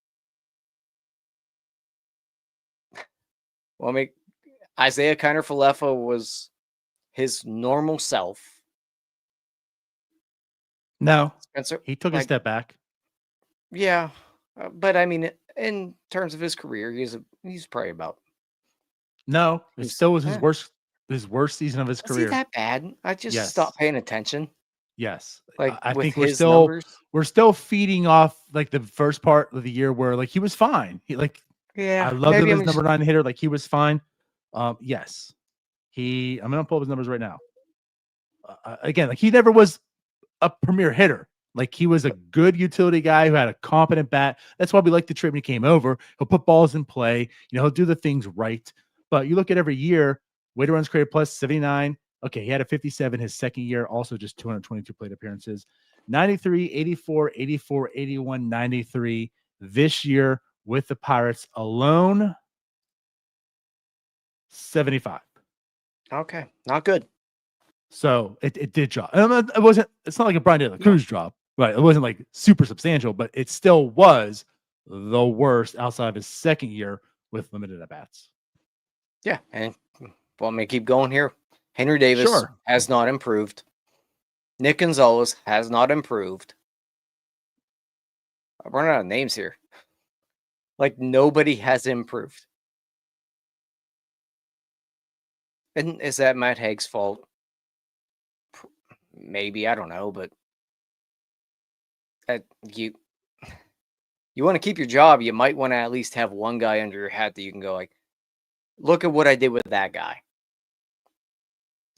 Well, I mean, Isaiah Kiner-Falefa was his normal self. No, Spencer, he took a step back. Yeah, but I mean, in terms of his career, he's probably about. No, it still was his worst season of his career. Is he that bad? I just stopped paying attention. Yes, Like I think numbers. we're still feeding off like the first part of the year where like he was fine. He like I love him as number 9 hitter. Like he was fine. Yes, I'm gonna pull up his numbers right now. Again, like he never was a premier hitter. Like he was a good utility guy who had a competent bat. That's why we like the trade when he came over. He'll put balls in play. You know, he'll do the things right. But you look at every year, weighted runs created plus 79. Okay, he had a 57 his second year, also just 222 plate appearances. 93, 84, 84, 81, 93 this year with the Pirates alone. 75. Okay, not good. So it did drop. It wasn't. It's not like a Brian De La Cruz drop, right? It wasn't like super substantial, but it still was the worst outside of his second year with limited at bats. Yeah, and want me to keep going here? Henry Davis has not improved. Nick Gonzalez has not improved. I'm running out of names here. Like, nobody has improved. And is that Matt Haig's fault? Maybe, I don't know, but you want to keep your job, you might want to at least have one guy under your hat that you can go like, look at what I did with that guy.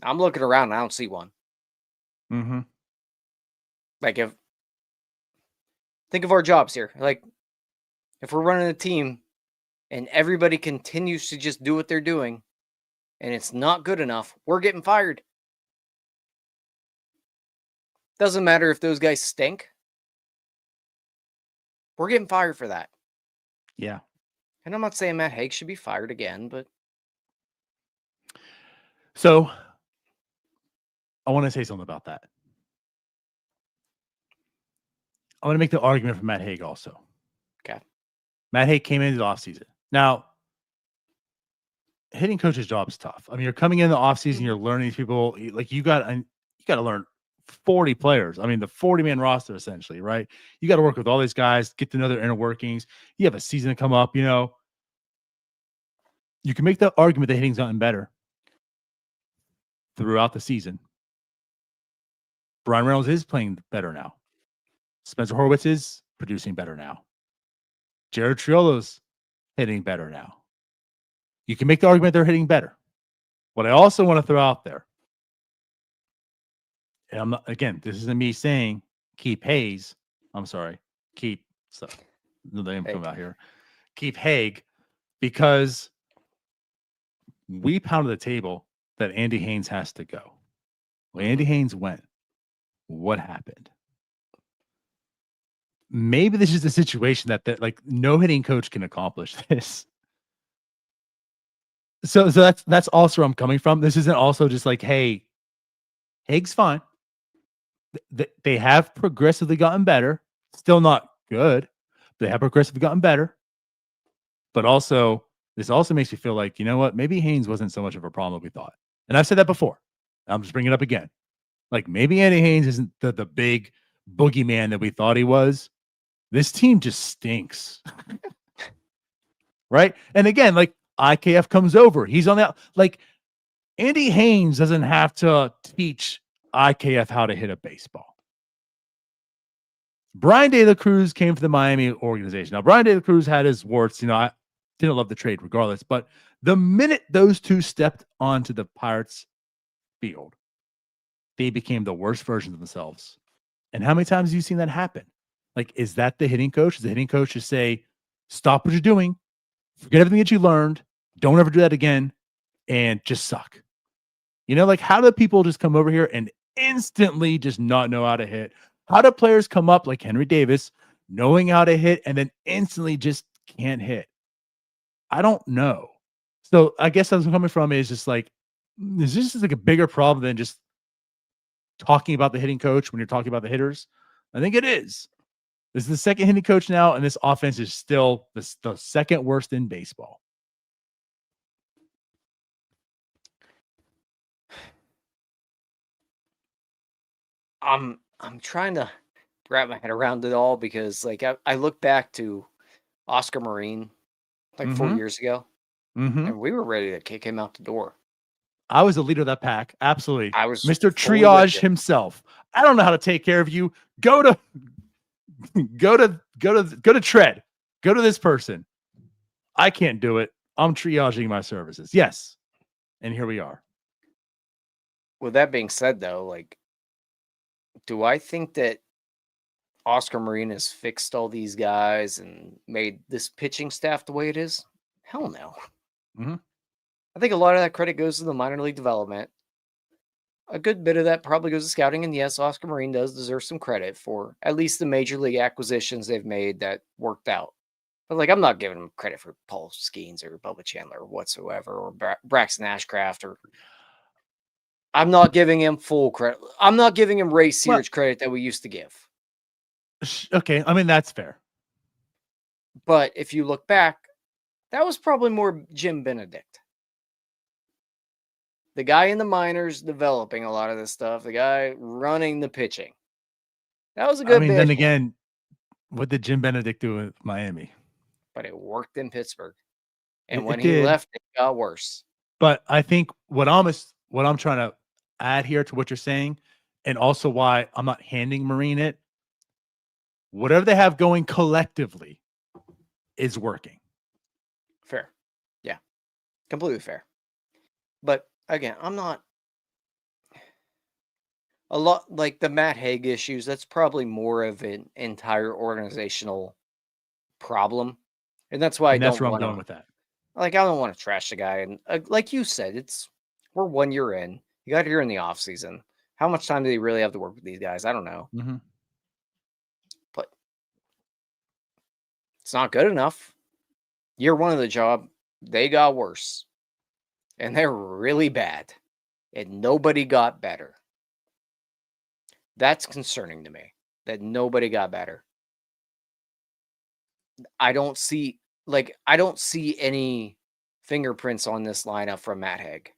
I'm looking around and I don't see one. Mm-hmm. Like, think of our jobs here. Like, if we're running a team and everybody continues to just do what they're doing and it's not good enough, we're getting fired. Doesn't matter if those guys stink. We're getting fired for that. Yeah. And I'm not saying Matt Haig should be fired again, but. So I want to say something about that. I want to make the argument for Matt Haig also. Okay. Matt Haig came into the offseason. Now, hitting coach's job is tough. I mean, you're coming in the offseason, you're learning these people. Like, you got to learn 40 players. I mean, the 40-man roster, essentially, right? You got to work with all these guys, get to know their inner workings. You have a season to come up, you know. You can make the argument that hitting's gotten better throughout the season. Brian Reynolds is playing better now. Spencer Horwitz is producing better now. Jared Triolo's hitting better now. You can make the argument they're hitting better. What I also want to throw out there, and I'm not, again, this isn't me saying keep Hayes. I'm sorry, keep the name come out here. Keep Haig, because we pounded the table that Andy Haynes has to go. Well, Andy Haynes went. What happened? Maybe this is the situation that like no hitting coach can accomplish this. So that's also where I'm coming from. This isn't also just like, hey, Haig's fine. They have progressively gotten better. Still not good. They have progressively gotten better. But also, this also makes you feel like, you know what? Maybe Haynes wasn't so much of a problem as we thought. And I've said that before. I'm just bringing it up again. Like, maybe Andy Haynes isn't the big boogeyman that we thought he was. This team just stinks. Right? And again, like, IKF comes over. He's on that. Like, Andy Haynes doesn't have to teach IKF how to hit a baseball. Brian De La Cruz came to the Miami organization. Now, Brian De La Cruz had his warts. You know, I didn't love the trade regardless. But the minute those two stepped onto the Pirates field, they became the worst versions of themselves. And how many times have you seen that happen? Like, is that the hitting coach? Is the hitting coach to say, stop what you're doing, forget everything that you learned, don't ever do that again, and just suck? You know, like, how do people just come over here and instantly just not know how to hit? How do players come up like Henry Davis, knowing how to hit, and then instantly just can't hit? I don't know. So I guess that's what I'm coming from is just like, is this just like a bigger problem than just talking about the hitting coach when you're talking about the hitters? I think it is. This is the second hitting coach now, and this offense is still the second worst in baseball. I'm trying to wrap my head around it all because, like, I look back to Oscar Marine like 4 years ago, and we were ready to kick him out the door. I was the leader of that pack. Absolutely. I was Mr. Triage himself. I don't know how to take care of you. Go to Tread. Go to this person. I can't do it. I'm triaging my services. Yes. And here we are. With that being said, though, like, do I think that Oscar Marine has fixed all these guys and made this pitching staff the way it is? Hell no. Mm-hmm. I think a lot of that credit goes to the minor league development. A good bit of that probably goes to scouting, and yes, Oscar Marine does deserve some credit for at least the major league acquisitions they've made that worked out. But like, I'm not giving him credit for Paul Skeens or Bubba Chandler whatsoever, or Braxton Ashcraft, or I'm not giving him full credit. I'm not giving him Ray Searage credit that we used to give. Okay, I mean that's fair. But if you look back, that was probably more Jim Benedict. The guy in the minors developing a lot of this stuff, the guy running the pitching. That was a good bit. Then again, what did Jim Benedict do with Miami? But it worked in Pittsburgh. And It when he did. left, it got worse. But I think what I'm trying to add here to what you're saying, and also why I'm not handing Marine it, whatever they have going collectively is working. Fair. Yeah. Completely fair. But again, I'm not a lot like the Matt Haig issues. That's probably more of an entire organizational problem. And that's why And that's where I'm going with that. Like, I don't want to trash the guy. And like you said, we're 1 year in. You got here in the off season. How much time do they really have to work with these guys? I don't know. Mm-hmm. But it's not good enough. Year one of the job, they got worse. And they're really bad. And nobody got better. That's concerning to me. That nobody got better. I don't see any fingerprints on this lineup from Matt Haig.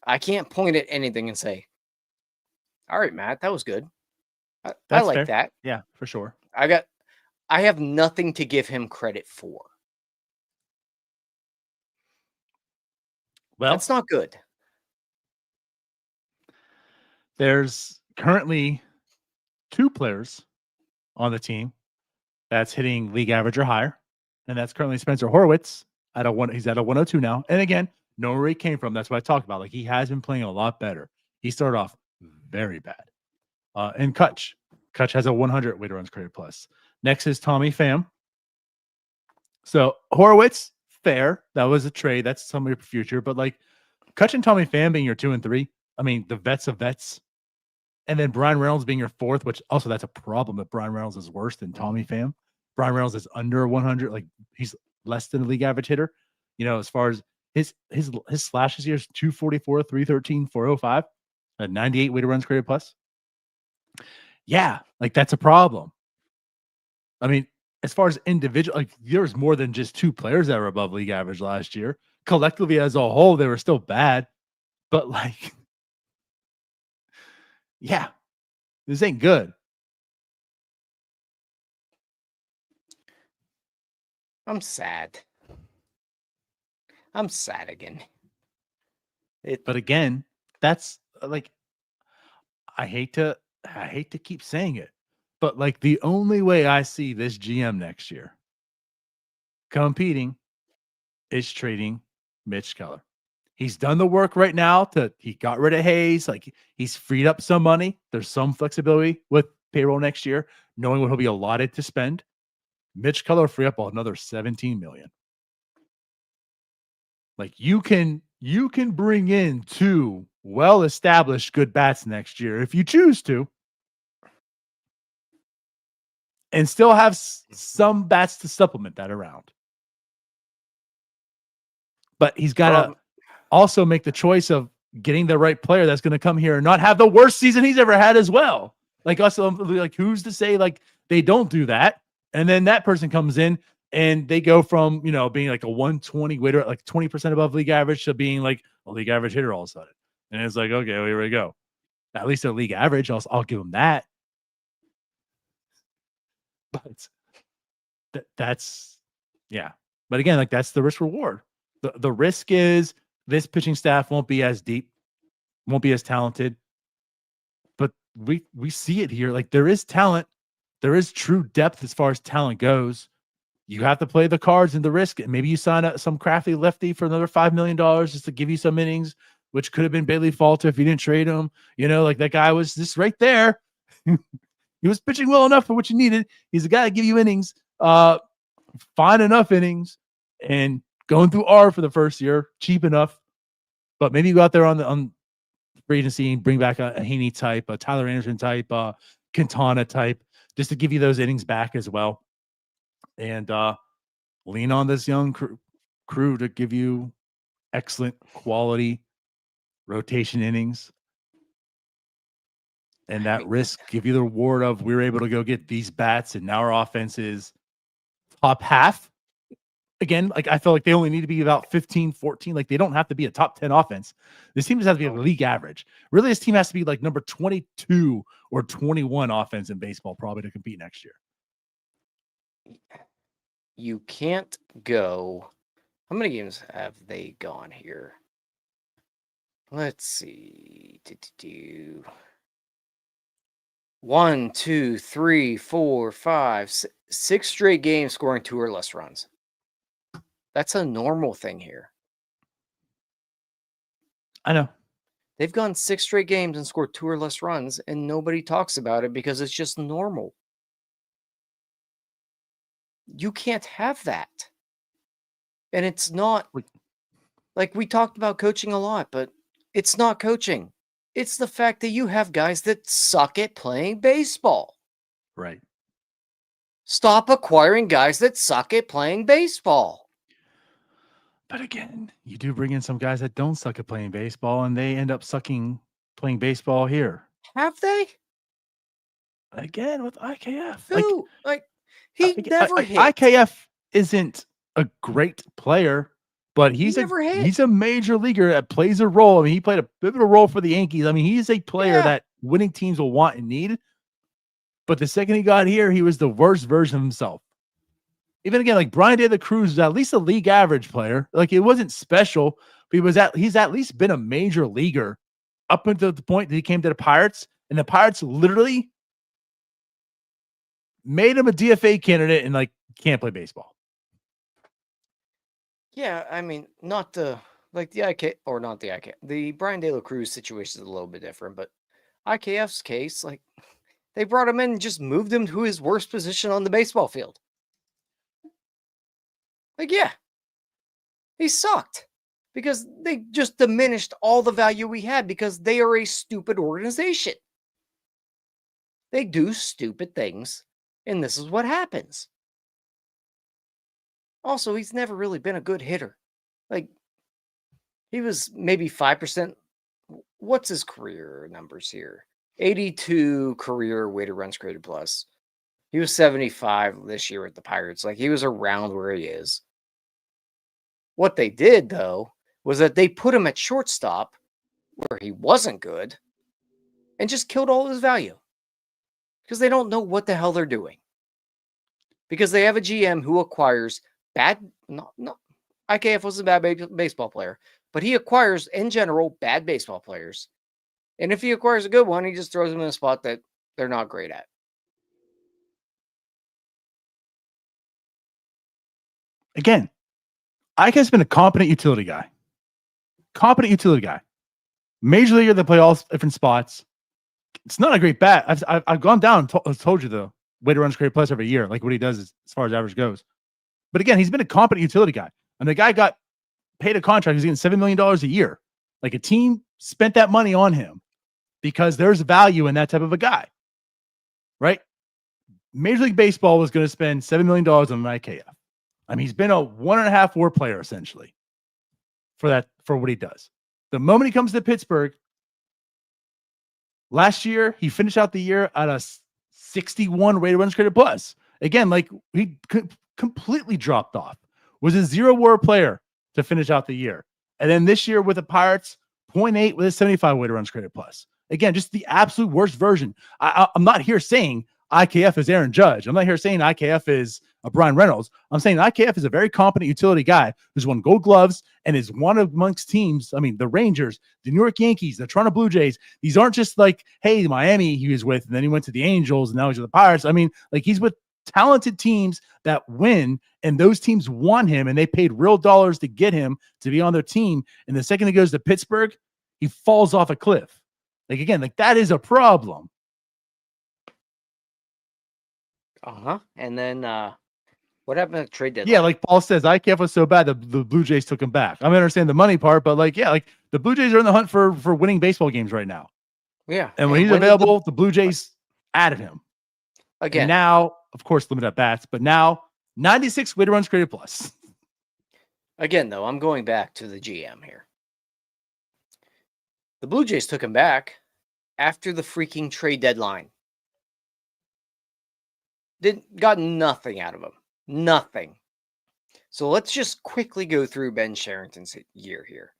I can't point at anything and say, all right, Matt, that was good. I like fair. that. Yeah, for sure. I have nothing to give him credit for. Well, that's not good. There's currently 2 players on the team that's hitting league average or higher, and that's currently Spencer Horwitz he's at a 102 now. And again, know where he came from. That's what I talked about. Like, he has been playing a lot better. He started off very bad. And Kutch has a 100 weighted runs created plus. Next is Tommy Pham. So Horwitz, fair. That was a trade. That's some of your future. But like Kutch and Tommy Pham being your 2 and 3, I mean, the vets of vets. And then Brian Reynolds being your 4th, which also that's a problem that Brian Reynolds is worse than Tommy Pham. Brian Reynolds is under 100. Like, he's less than a league average hitter. You know, as far as his slash this year is 244, 313, 405, a 98 weighted runs created plus. Yeah, like that's a problem. I mean, as far as individual, like there's more than just 2 players that were above league average last year. Collectively as a whole, they were still bad. But like, yeah, this ain't good. I'm sad. I'm sad again. But again, that's like, I hate to keep saying it, but like the only way I see this GM next year competing is trading Mitch Keller. He's done the work right now he got rid of Hayes. Like, he's freed up some money. There's some flexibility with payroll next year, knowing what he'll be allotted to spend. Mitch Keller free up another $17 million. Like, you can bring in 2 well-established good bats next year if you choose to, and still have some bats to supplement that around. But he's got to also make the choice of getting the right player that's going to come here and not have the worst season he's ever had as well. Like, also, like, who's to say like they don't do that, and then that person comes in and they go from, you know, being like a 120 weighter, like 20% above league average, to being like a league average hitter all of a sudden. And it's like, okay, well, here we go. At least a league average, I'll give him that. But that's, yeah. But again, like, that's the risk reward. The risk is this pitching staff won't be as deep, won't be as talented. But we see it here. Like, there is talent. There is true depth as far as talent goes. You have to play the cards and the risk. Maybe you sign up some crafty lefty for another $5 million just to give you some innings, which could have been Bailey Falter if you didn't trade him. You know, like, that guy was just right there. He was pitching well enough for what you needed. He's a guy to give you innings, fine enough innings, and going through R for the first year, cheap enough. But maybe you go out there on free agency and bring back a Haney type, a Tyler Anderson type, Quintana type, just to give you those innings back as well. And lean on this young crew to give you excellent quality rotation innings. And that risk give you the reward of we were able to go get these bats, and now our offense is top half. Again, like I feel like they only need to be about 15, 14. Like they don't have to be a top 10 offense. This team just has to be a league average. Really, this team has to be like number 22 or 21 offense in baseball probably to compete next year. You can't go. How many games have they gone here? Let's see. 1, 2, 3, 4, 5, 6 straight games scoring 2 or less runs. That's a normal thing here. I know. They've gone 6 straight games and scored 2 or less runs, and nobody talks about it because it's just normal. You can't have that. And it's not like we talked about coaching a lot, but it's not coaching. It's the fact that you have guys that suck at playing baseball. Right. Stop acquiring guys that suck at playing baseball. But again, you do bring in some guys that don't suck at playing baseball, and they end up sucking playing baseball here. Have they? Again, with IKF. Who? He never hit. IKF isn't a great player, but he's a major leaguer that plays a role. I mean, he played a pivotal role for the Yankees. I mean, he's a player that winning teams will want and need. But the second he got here, he was the worst version of himself. Even again, like Brian De La Cruz is at least a league average player. Like it wasn't special, but he's at least been a major leaguer up until the point that he came to the Pirates, and the Pirates literally made him a DFA candidate and like can't play baseball. Yeah, I mean, not the IK or not the IK. The Brian De La Cruz situation is a little bit different, but IKF's case, like they brought him in and just moved him to his worst position on the baseball field. Like, yeah, he sucked because they just diminished all the value we had because they are a stupid organization. They do stupid things, and this is what happens. Also, he's never really been a good hitter. Like, he was maybe 5%. What's his career numbers here? 82 career weighted runs created plus. He was 75 this year with the Pirates. Like, he was around where he is. What they did, though, was that they put him at shortstop where he wasn't good and just killed all his value because they don't know what the hell they're doing. Because they have a GM who acquires IKF was a bad baseball player, but he acquires, in general, bad baseball players. And if he acquires a good one, he just throws them in a spot that they're not great at. Again, IKF's been a competent utility guy. Major leaguer that play all different spots. It's not a great bat. I've gone down and told you the weighted runs created plus every year, like what he does as far as average goes. But again, he's been a competent utility guy. And the guy got paid a contract. He's getting $7 million a year. Like a team spent that money on him because there's value in that type of a guy. Right? Major League Baseball was going to spend $7 million on an IKF. I mean, he's been a 1.5 WAR player essentially for what he does. The moment he comes to Pittsburgh, last year he finished out the year at a 61 weighted runs created plus. Again, like he completely dropped off. Was a 0 WAR player to finish out the year, and then this year with the Pirates, 0.8 with a 75 weighted runs created plus. Again, just the absolute worst version. I'm not here saying IKF is Aaron Judge. I'm not here saying IKF is a Brian Reynolds. I'm saying IKF is a very competent utility guy who's won Gold Gloves and is one amongst teams. I mean, the Rangers, the New York Yankees, the Toronto Blue Jays. These aren't just like, hey, Miami he was with, and then he went to the Angels, and now he's with the Pirates. I mean, like he's with talented teams that win, and those teams want him, and they paid real dollars to get him to be on their team. And the second he goes to Pittsburgh, he falls off a cliff. Like again, like that is a problem. And then What happened to the trade deadline? Yeah, like Paul says, IKF was so bad the Blue Jays took him back. I understand the money part, but like, yeah, like the Blue Jays are in the hunt for winning baseball games right now. Yeah. And when he's when did available, the Blue Jays added him. And again, now, of course, limited at bats, but now 96 weighted runs created plus. again, though, I'm going back to the GM here. The Blue Jays took him back after the freaking trade deadline. Got nothing out of him. Nothing. So let's just quickly go through Ben Cherington's year here.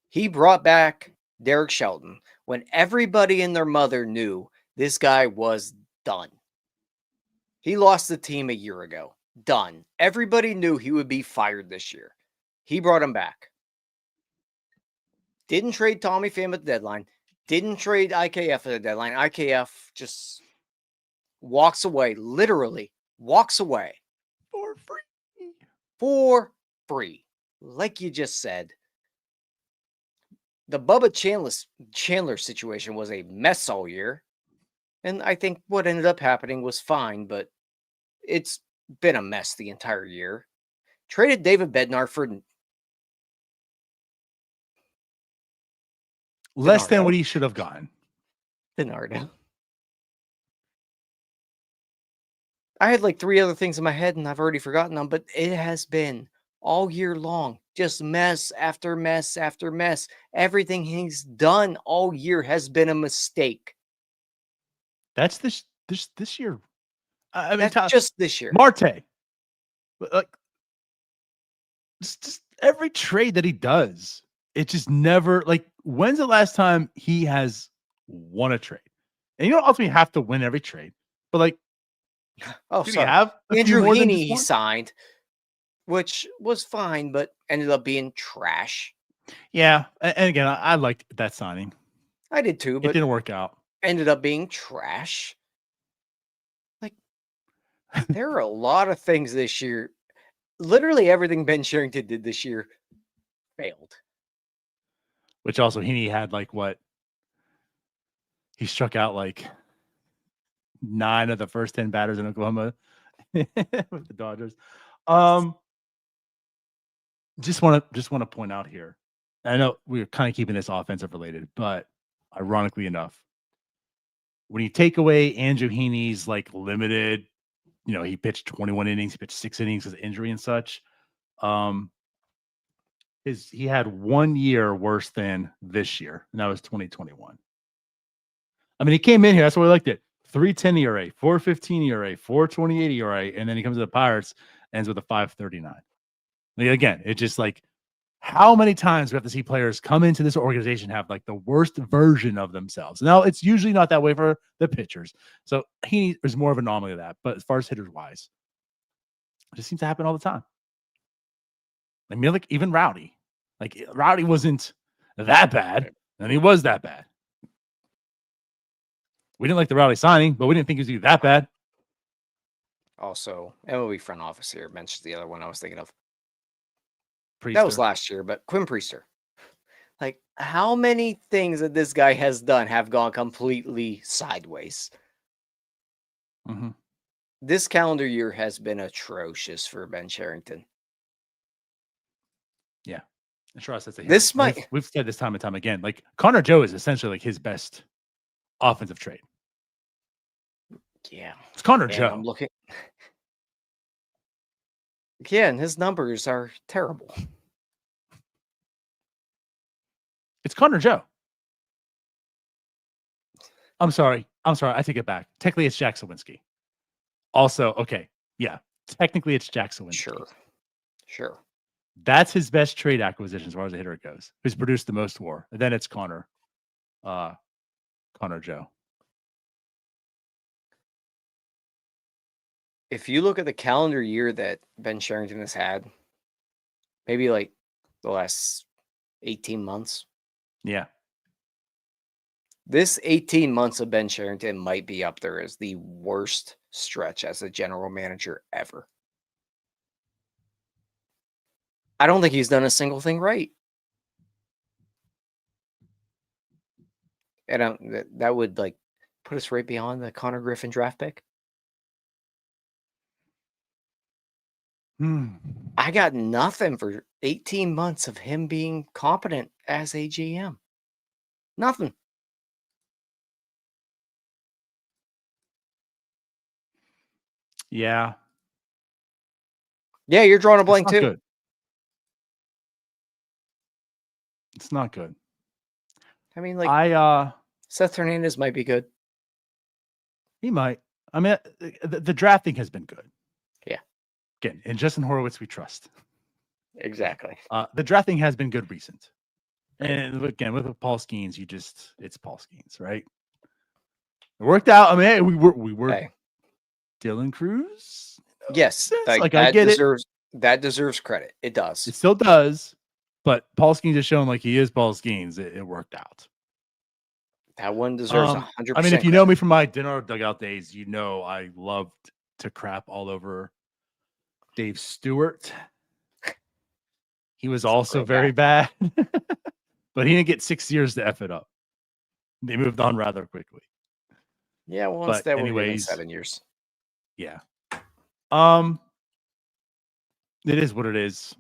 He brought back Derek Shelton when everybody and their mother knew this guy was done. He lost the team a year ago. Done. Everybody knew he would be fired this year. He brought him back. Didn't trade Tommy Pham at the deadline. Didn't trade IKF at the deadline. IKF just walks away, literally walks away For free. for free. Like you just said. The Bubba Chandler situation was a mess all year. And I think what ended up happening was fine, but it's been a mess the entire year. Traded David Bednar for Less than DiNardo. what he should have gotten. DiNardo. I had like 3 other things in my head and I've already forgotten them, but it has been all year long. Just mess after mess after mess. Everything he's done all year has been a mistake. That's this year. I mean, That's just this year. Marte. Like, just every trade that he does, it just never, like, when's the last time he has won a trade? And you don't ultimately have to win every trade, but like, Oh, did he sorry. have a few Andrew more than Heaney just he one? signed, which was fine, but ended up being trash. Yeah, and again, I liked that signing. I did too, It but didn't work out. ended up being trash. Like, there are a lot of things this year. Literally everything Ben Cherington did this year failed. Which also Heaney had like what? He struck out like 9 of the first 10 batters in Oklahoma with the Dodgers. Just want to point out here. I know we're kind of keeping this offensive related, but ironically enough, when you take away Andrew Heaney's like limited, he pitched 21 innings, he pitched 6 innings with injury and such. He had 1 year worse than this year, and that was 2021. I mean, he came in here, that's why we liked it. 3.10 ERA, 4.15 ERA, 4.28 ERA, and then he comes to the Pirates, ends with a 5.39. Like, again, it's just like, how many times we have to see players come into this organization have like the worst version of themselves? Now, it's usually not that way for the pitchers. So he is more of an anomaly of that. But as far as hitters wise, it just seems to happen all the time. I mean, like even Rowdy. Like Rowdy wasn't that bad, and he was that bad. We didn't like the Rowdy signing, but we didn't think he was even that bad. Also, MLB front office here mentions the other one I was thinking of. Priester. That was last year, but Quinn Priester. Like, how many things that this guy has done have gone completely sideways? Mm-hmm. This calendar year has been atrocious for Ben Cherington. Yeah. I'm sure I said This might. We've said this time and time again. Like Connor Joe is essentially like his best offensive trade. Yeah. It's Connor And Joe. I'm looking. Yeah, and his numbers are terrible. It's Connor Joe. I'm sorry. I take it back. Technically, it's Jack Sawinski. Also, okay. Yeah. Technically, it's Jack Sawinski. Sure. That's his best trade acquisition as far as a hitter goes. Who's produced the most WAR. And then it's Connor Joe. If you look at the calendar year that Ben Cherington has had, maybe like the last 18 months. Yeah. This 18 months of Ben Cherington might be up there as the worst stretch as a general manager ever. I don't think he's done a single thing right. And that would like put us right beyond the Connor Griffin draft pick. I got nothing for 18 months of him being competent as a GM. Nothing. Yeah. Yeah, you're drawing a It's blank not too. good. It's not good. I mean, like I Seth Hernandez might be good. he might. I mean, the drafting has been good. Yeah. Again, in Justin Horowitz, we trust. Exactly. The drafting has been good recent. And again, with Paul Skeens, it's Paul Skeens, right? It worked out. I mean, hey, we were Hey. Dylan Cruz. Yes, Like I get that deserves credit. It does. It still does, but Paul Skeens has shown like he is Paul Skeens. It worked out. That one deserves 100%. I mean, if you know me from my dinner dugout days, you know I loved to crap all over Dave Stewart. He was also very bad, but he didn't get 6 years to F it up. They moved on rather quickly. Yeah, well, But instead anyways, we're 7 years. Yeah. It is what it is.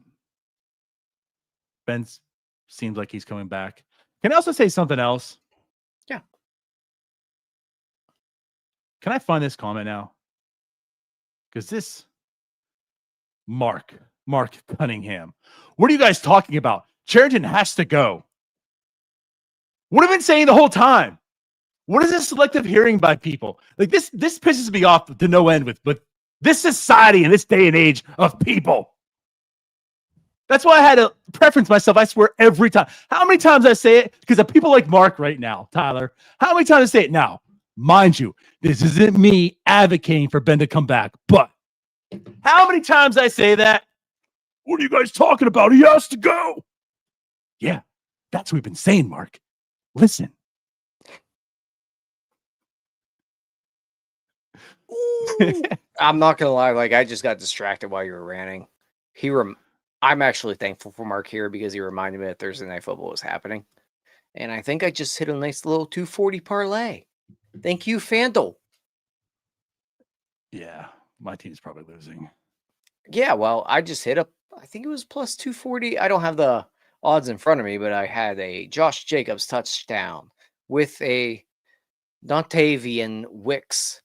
Ben seems like he's coming back. Can I also say something else? Yeah. Can I find this comment now? Because this Mark Cunningham. What are you guys talking about? Cherington has to go. What have I been saying the whole time? What is this selective hearing by people? Like this pisses me off to no end with this society in this day and age of people. That's why I had to preference myself, I swear, every time. How many times I say it? Because of people like Mark right now, Tyler. How many times I say it now? Mind you, this isn't me advocating for Ben to come back, but how many times I say that? What are you guys talking about? He has to go. Yeah, that's what we've been saying, Mark. Listen. I'm not gonna lie, like I just got distracted while you were ranting. I'm actually thankful for Mark here because he reminded me that Thursday Night Football was happening. And I think I just hit a nice little 240 parlay. Thank you, FanDuel. Yeah, my team's probably losing. Yeah, well, I just hit I think it was plus 240. I don't have the odds in front of me, but I had a Josh Jacobs touchdown with a Dontavian Wicks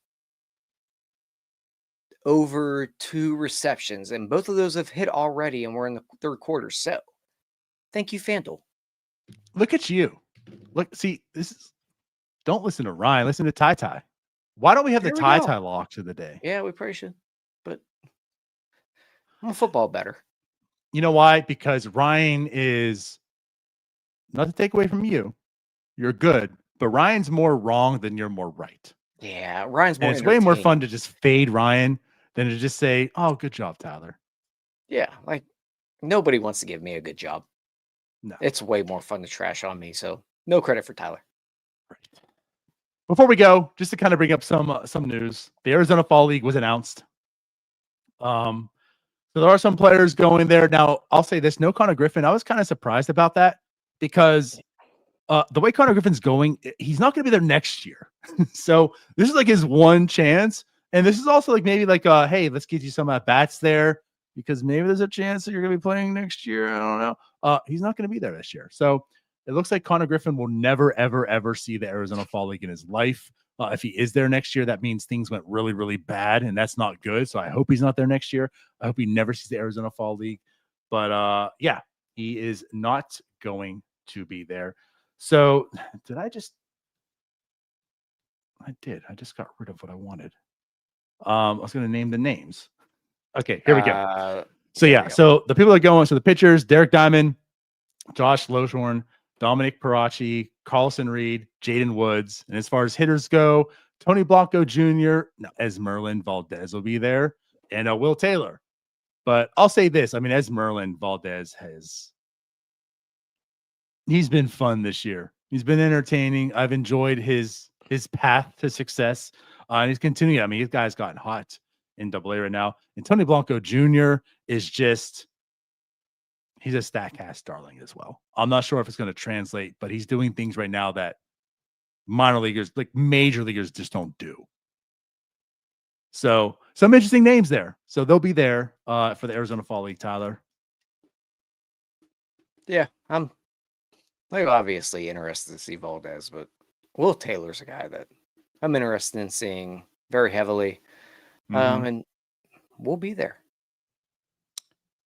over 2 receptions, and both of those have hit already, and we're in the third quarter. So, thank you, FanDuel. Look at you. Look, see, don't listen to Ryan. Listen to Ty. Why don't we have the Ty locks of the day? Yeah, we probably should, but I'm a football better. You know why? Because Ryan is, not to take away from you, you're good, but Ryan's more wrong than you're more right. Yeah, Ryan's more. And it's way more fun to just fade Ryan than to just say, "Oh, good job, Tyler." Yeah, like nobody wants to give me a good job. No, it's way more fun to trash on me. So no credit for Tyler. Right. Before we go, just to kind of bring up some news, the Arizona Fall League was announced. So there are some players going there now. I'll say this: no Connor Griffin. I was kind of surprised about that because the way Connor Griffin's going, he's not going to be there next year. So this is like his one chance. And this is also like maybe like, hey, let's get you some at bats there because maybe there's a chance that you're going to be playing next year. I don't know. He's not going to be there this year. So it looks like Connor Griffin will never, ever, ever see the Arizona Fall League in his life. If he is there next year, that means things went really, really bad, and that's not good. So I hope he's not there next year. I hope he never sees the Arizona Fall League. But yeah, he is not going to be there. So I just got rid of what I wanted. I was going to name the names. Okay, here we go. So the people that are going, so the pitchers, Derek Diamond, Josh Loshorn, Dominic Parachi, Carlson Reed, Jaden Woods. And as far as hitters go, Tony Blanco Jr., Esmerlin Valdez will be there, and Will Taylor. But I'll say this. I mean, Esmerlin Valdez he's been fun this year. He's been entertaining. I've enjoyed his path to success. And he's continuing. I mean, this guy's gotten hot in AA right now. And Tony Blanco Jr. is just, he's a Statcast darling as well. I'm not sure if it's going to translate, but he's doing things right now that minor leaguers, like major leaguers, just don't do. So some interesting names there. So they'll be there for the Arizona Fall League, Tyler. Yeah, I'm like obviously interested to see Valdez, but Will Taylor's a guy that I'm interested in seeing very heavily. Mhm. And we'll be there.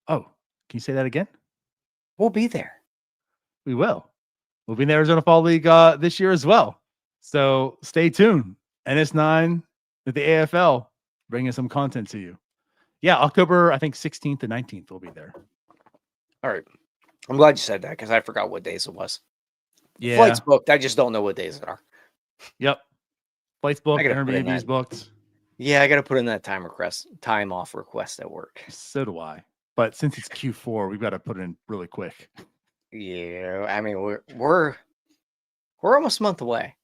Oh, can you say that again? We'll be there. We will. We'll be in the Arizona Fall League this year as well. So stay tuned. NS9 with the AFL bringing some content to you. Yeah, October, I think 16th and 19th we'll be there. All right. I'm glad you said that because I forgot what days it was. Yeah. Flights booked. I just don't know what days it are. Yep. Flights booked, gotta put in Airbnb's that. booked. Yeah, I got to put in that time off request at work. So do I. But since it's Q4, we've got to put it in really quick. Yeah, I mean we're almost a month away.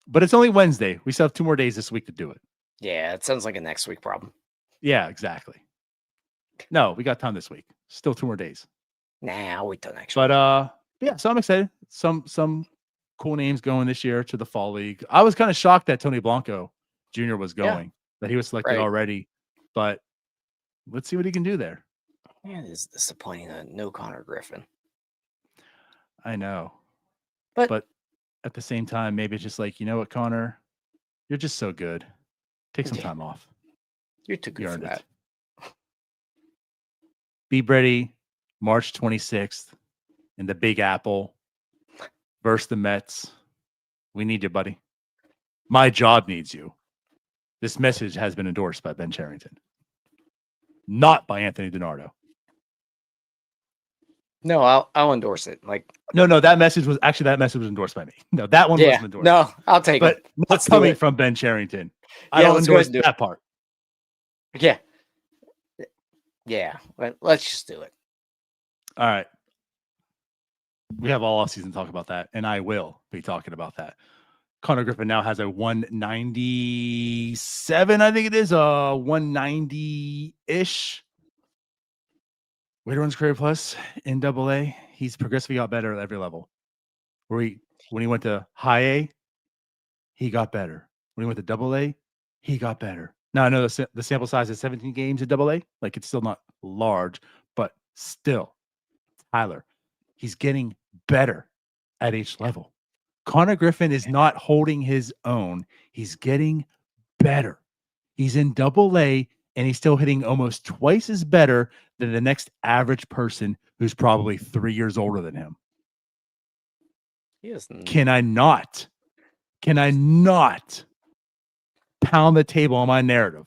But it's only Wednesday. We still have 2 more days this week to do it. Yeah, it sounds like a next week problem. Yeah, exactly. No, we got time this week. Still 2 more days. Nah, I'll wait till next But week. yeah, so I'm excited. Some cool names going this year to the Fall League. I was kind of shocked that Tony Blanco Jr. was going, that he was selected right. already. But let's see what he can do there. Man, it is disappointing that no Connor Griffin. I know. But at the same time, maybe it's just like, you know what, Connor? You're just so good. Take some time off. You're too good You for earned that. it. Be ready March 26th in the Big Apple versus the Mets. We need you, buddy. My job needs you. This message has been endorsed by Ben Cherington, not by Anthony DiNardo. No, I'll endorse it. Like No, that message was endorsed by me. No, that one wasn't endorsed. No, I'll take but it. not Let's coming do it. from Ben Cherington. Yeah, I don't let's go ahead endorse and do that part. Yeah. Yeah, let's just do it. All right. We have all off season to talk about that, and I will be talking about that. Connor Griffin now has a 197, I think it is, 190-ish. Weight runs career plus in AA. He's progressively got better at every level. When he went to high A, he got better. When he went to AA, he got better. Now I know the sample size is 17 games at AA. Like it's still not large, but still, Tyler, he's getting better at each level. Connor Griffin is not holding his own. He's getting better. He's in AA, and he's still hitting almost twice as better than the next average person who's probably 3 years older than him. Can I not pound the table on my narrative?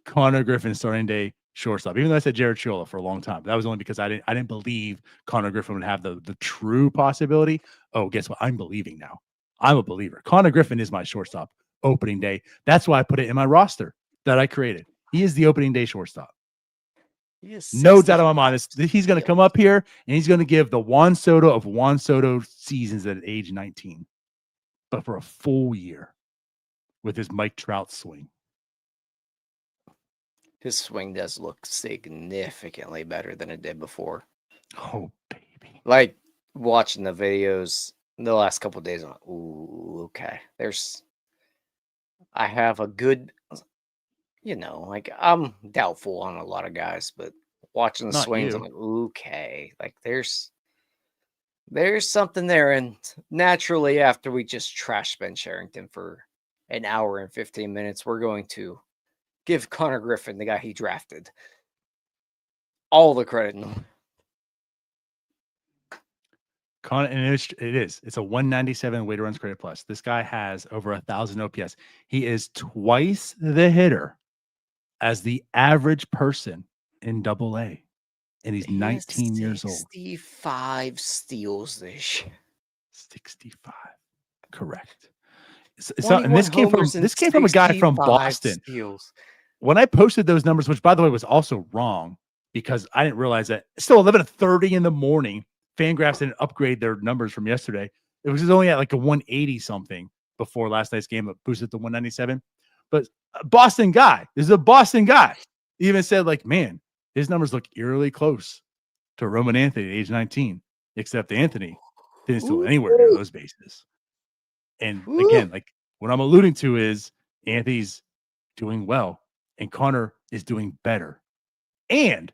Connor Griffin starting day shortstop. Even though I said Jared Chiola for a long time, that was only because I didn't believe Connor Griffin would have the true possibility. Oh, guess what? I'm believing now. I'm a believer. Connor Griffin is my shortstop opening day. That's why I put it in my roster that I created. He is the opening day shortstop. No doubt in my mind. He's going to come up here and he's going to give the Juan Soto of Juan Soto seasons at age 19, but for a full year with his Mike Trout swing. His swing does look significantly better than it did before. Oh, baby. Like watching the videos the last couple of days, I'm like, ooh, okay. I have a good, like I'm doubtful on a lot of guys, but watching the Not swings, you. I'm like, okay. Like there's something there. And naturally, after we just trashed Ben Cherington for an hour and 15 minutes, we're going to give Connor Griffin, the guy he drafted, all the credit. Connor, and it's a 197 weighted runs created plus. This guy has over 1,000 OPS. He is twice the hitter as the average person in AA, and he's 19 years old. 65 steals this year. 65, correct. And this came from a guy from Boston. Steals. When I posted those numbers, which by the way was also wrong because I didn't realize that it's still 11:30 in the morning. Fangraphs didn't upgrade their numbers from yesterday. It was just only at like a 180 something before last night's game. It boosted to 197. But Boston guy, this is a Boston guy. He even said, like, man, his numbers look eerily close to Roman Anthony at age 19, except Anthony didn't steal anywhere near those bases. And again, like what I'm alluding to is Anthony's doing well, and Connor is doing better and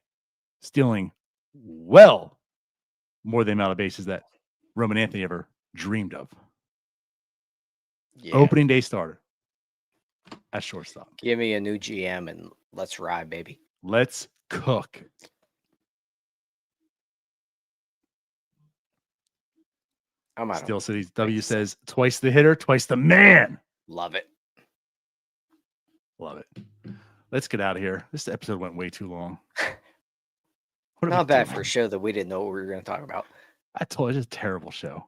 stealing well more than the amount of bases that Roman Anthony ever dreamed of. Yeah. Opening day starter at shortstop. Give me a new GM and let's ride, baby. Let's cook. I'm out. Steel City's W says twice the hitter, twice the man. Love it. Love it. Let's get out of here. This episode went way too long. What Not bad for a show that we didn't know what we were going to talk about. I told you, it's a terrible show.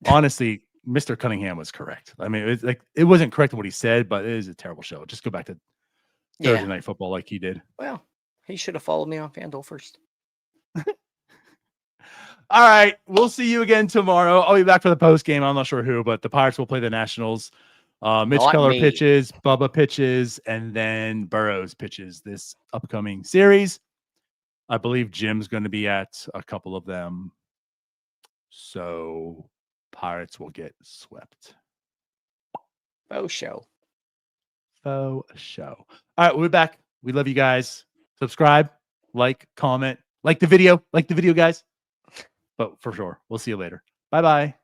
Honestly, Mr. Cunningham was correct. I mean, it wasn't correct in what he said, but it is a terrible show. Just go back to Thursday Night Football like he did. Well, he should have followed me on FanDuel first. All right. We'll see you again tomorrow. I'll be back for the post game. I'm not sure who, but the Pirates will play the Nationals. Mitch Keller pitches, Bubba pitches, and then Burrows pitches this upcoming series. I believe Jim's going to be at a couple of them. So Pirates will get swept. Faux show. Faux show. All right. We'll be back. We love you guys. Subscribe, like, comment, like the video, guys. But for sure, we'll see you later. Bye-bye.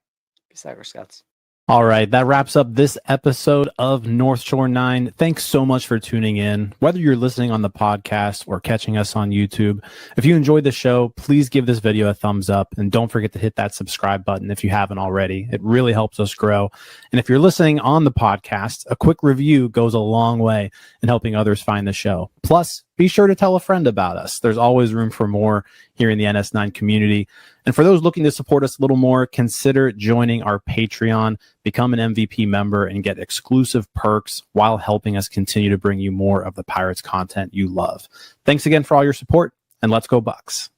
Peace out, Scouts. All right, that wraps up this episode of North Shore 9. Thanks so much for tuning in. Whether you're listening on the podcast or catching us on YouTube, if you enjoyed the show, please give this video a thumbs up and don't forget to hit that subscribe button if you haven't already. It really helps us grow. And if you're listening on the podcast, a quick review goes a long way in helping others find the show. Plus, be sure to tell a friend about us. There's always room for more here in the NS9 community. And for those looking to support us a little more, consider joining our Patreon, become an MVP member, and get exclusive perks while helping us continue to bring you more of the Pirates content you love. Thanks again for all your support, and let's go Bucks.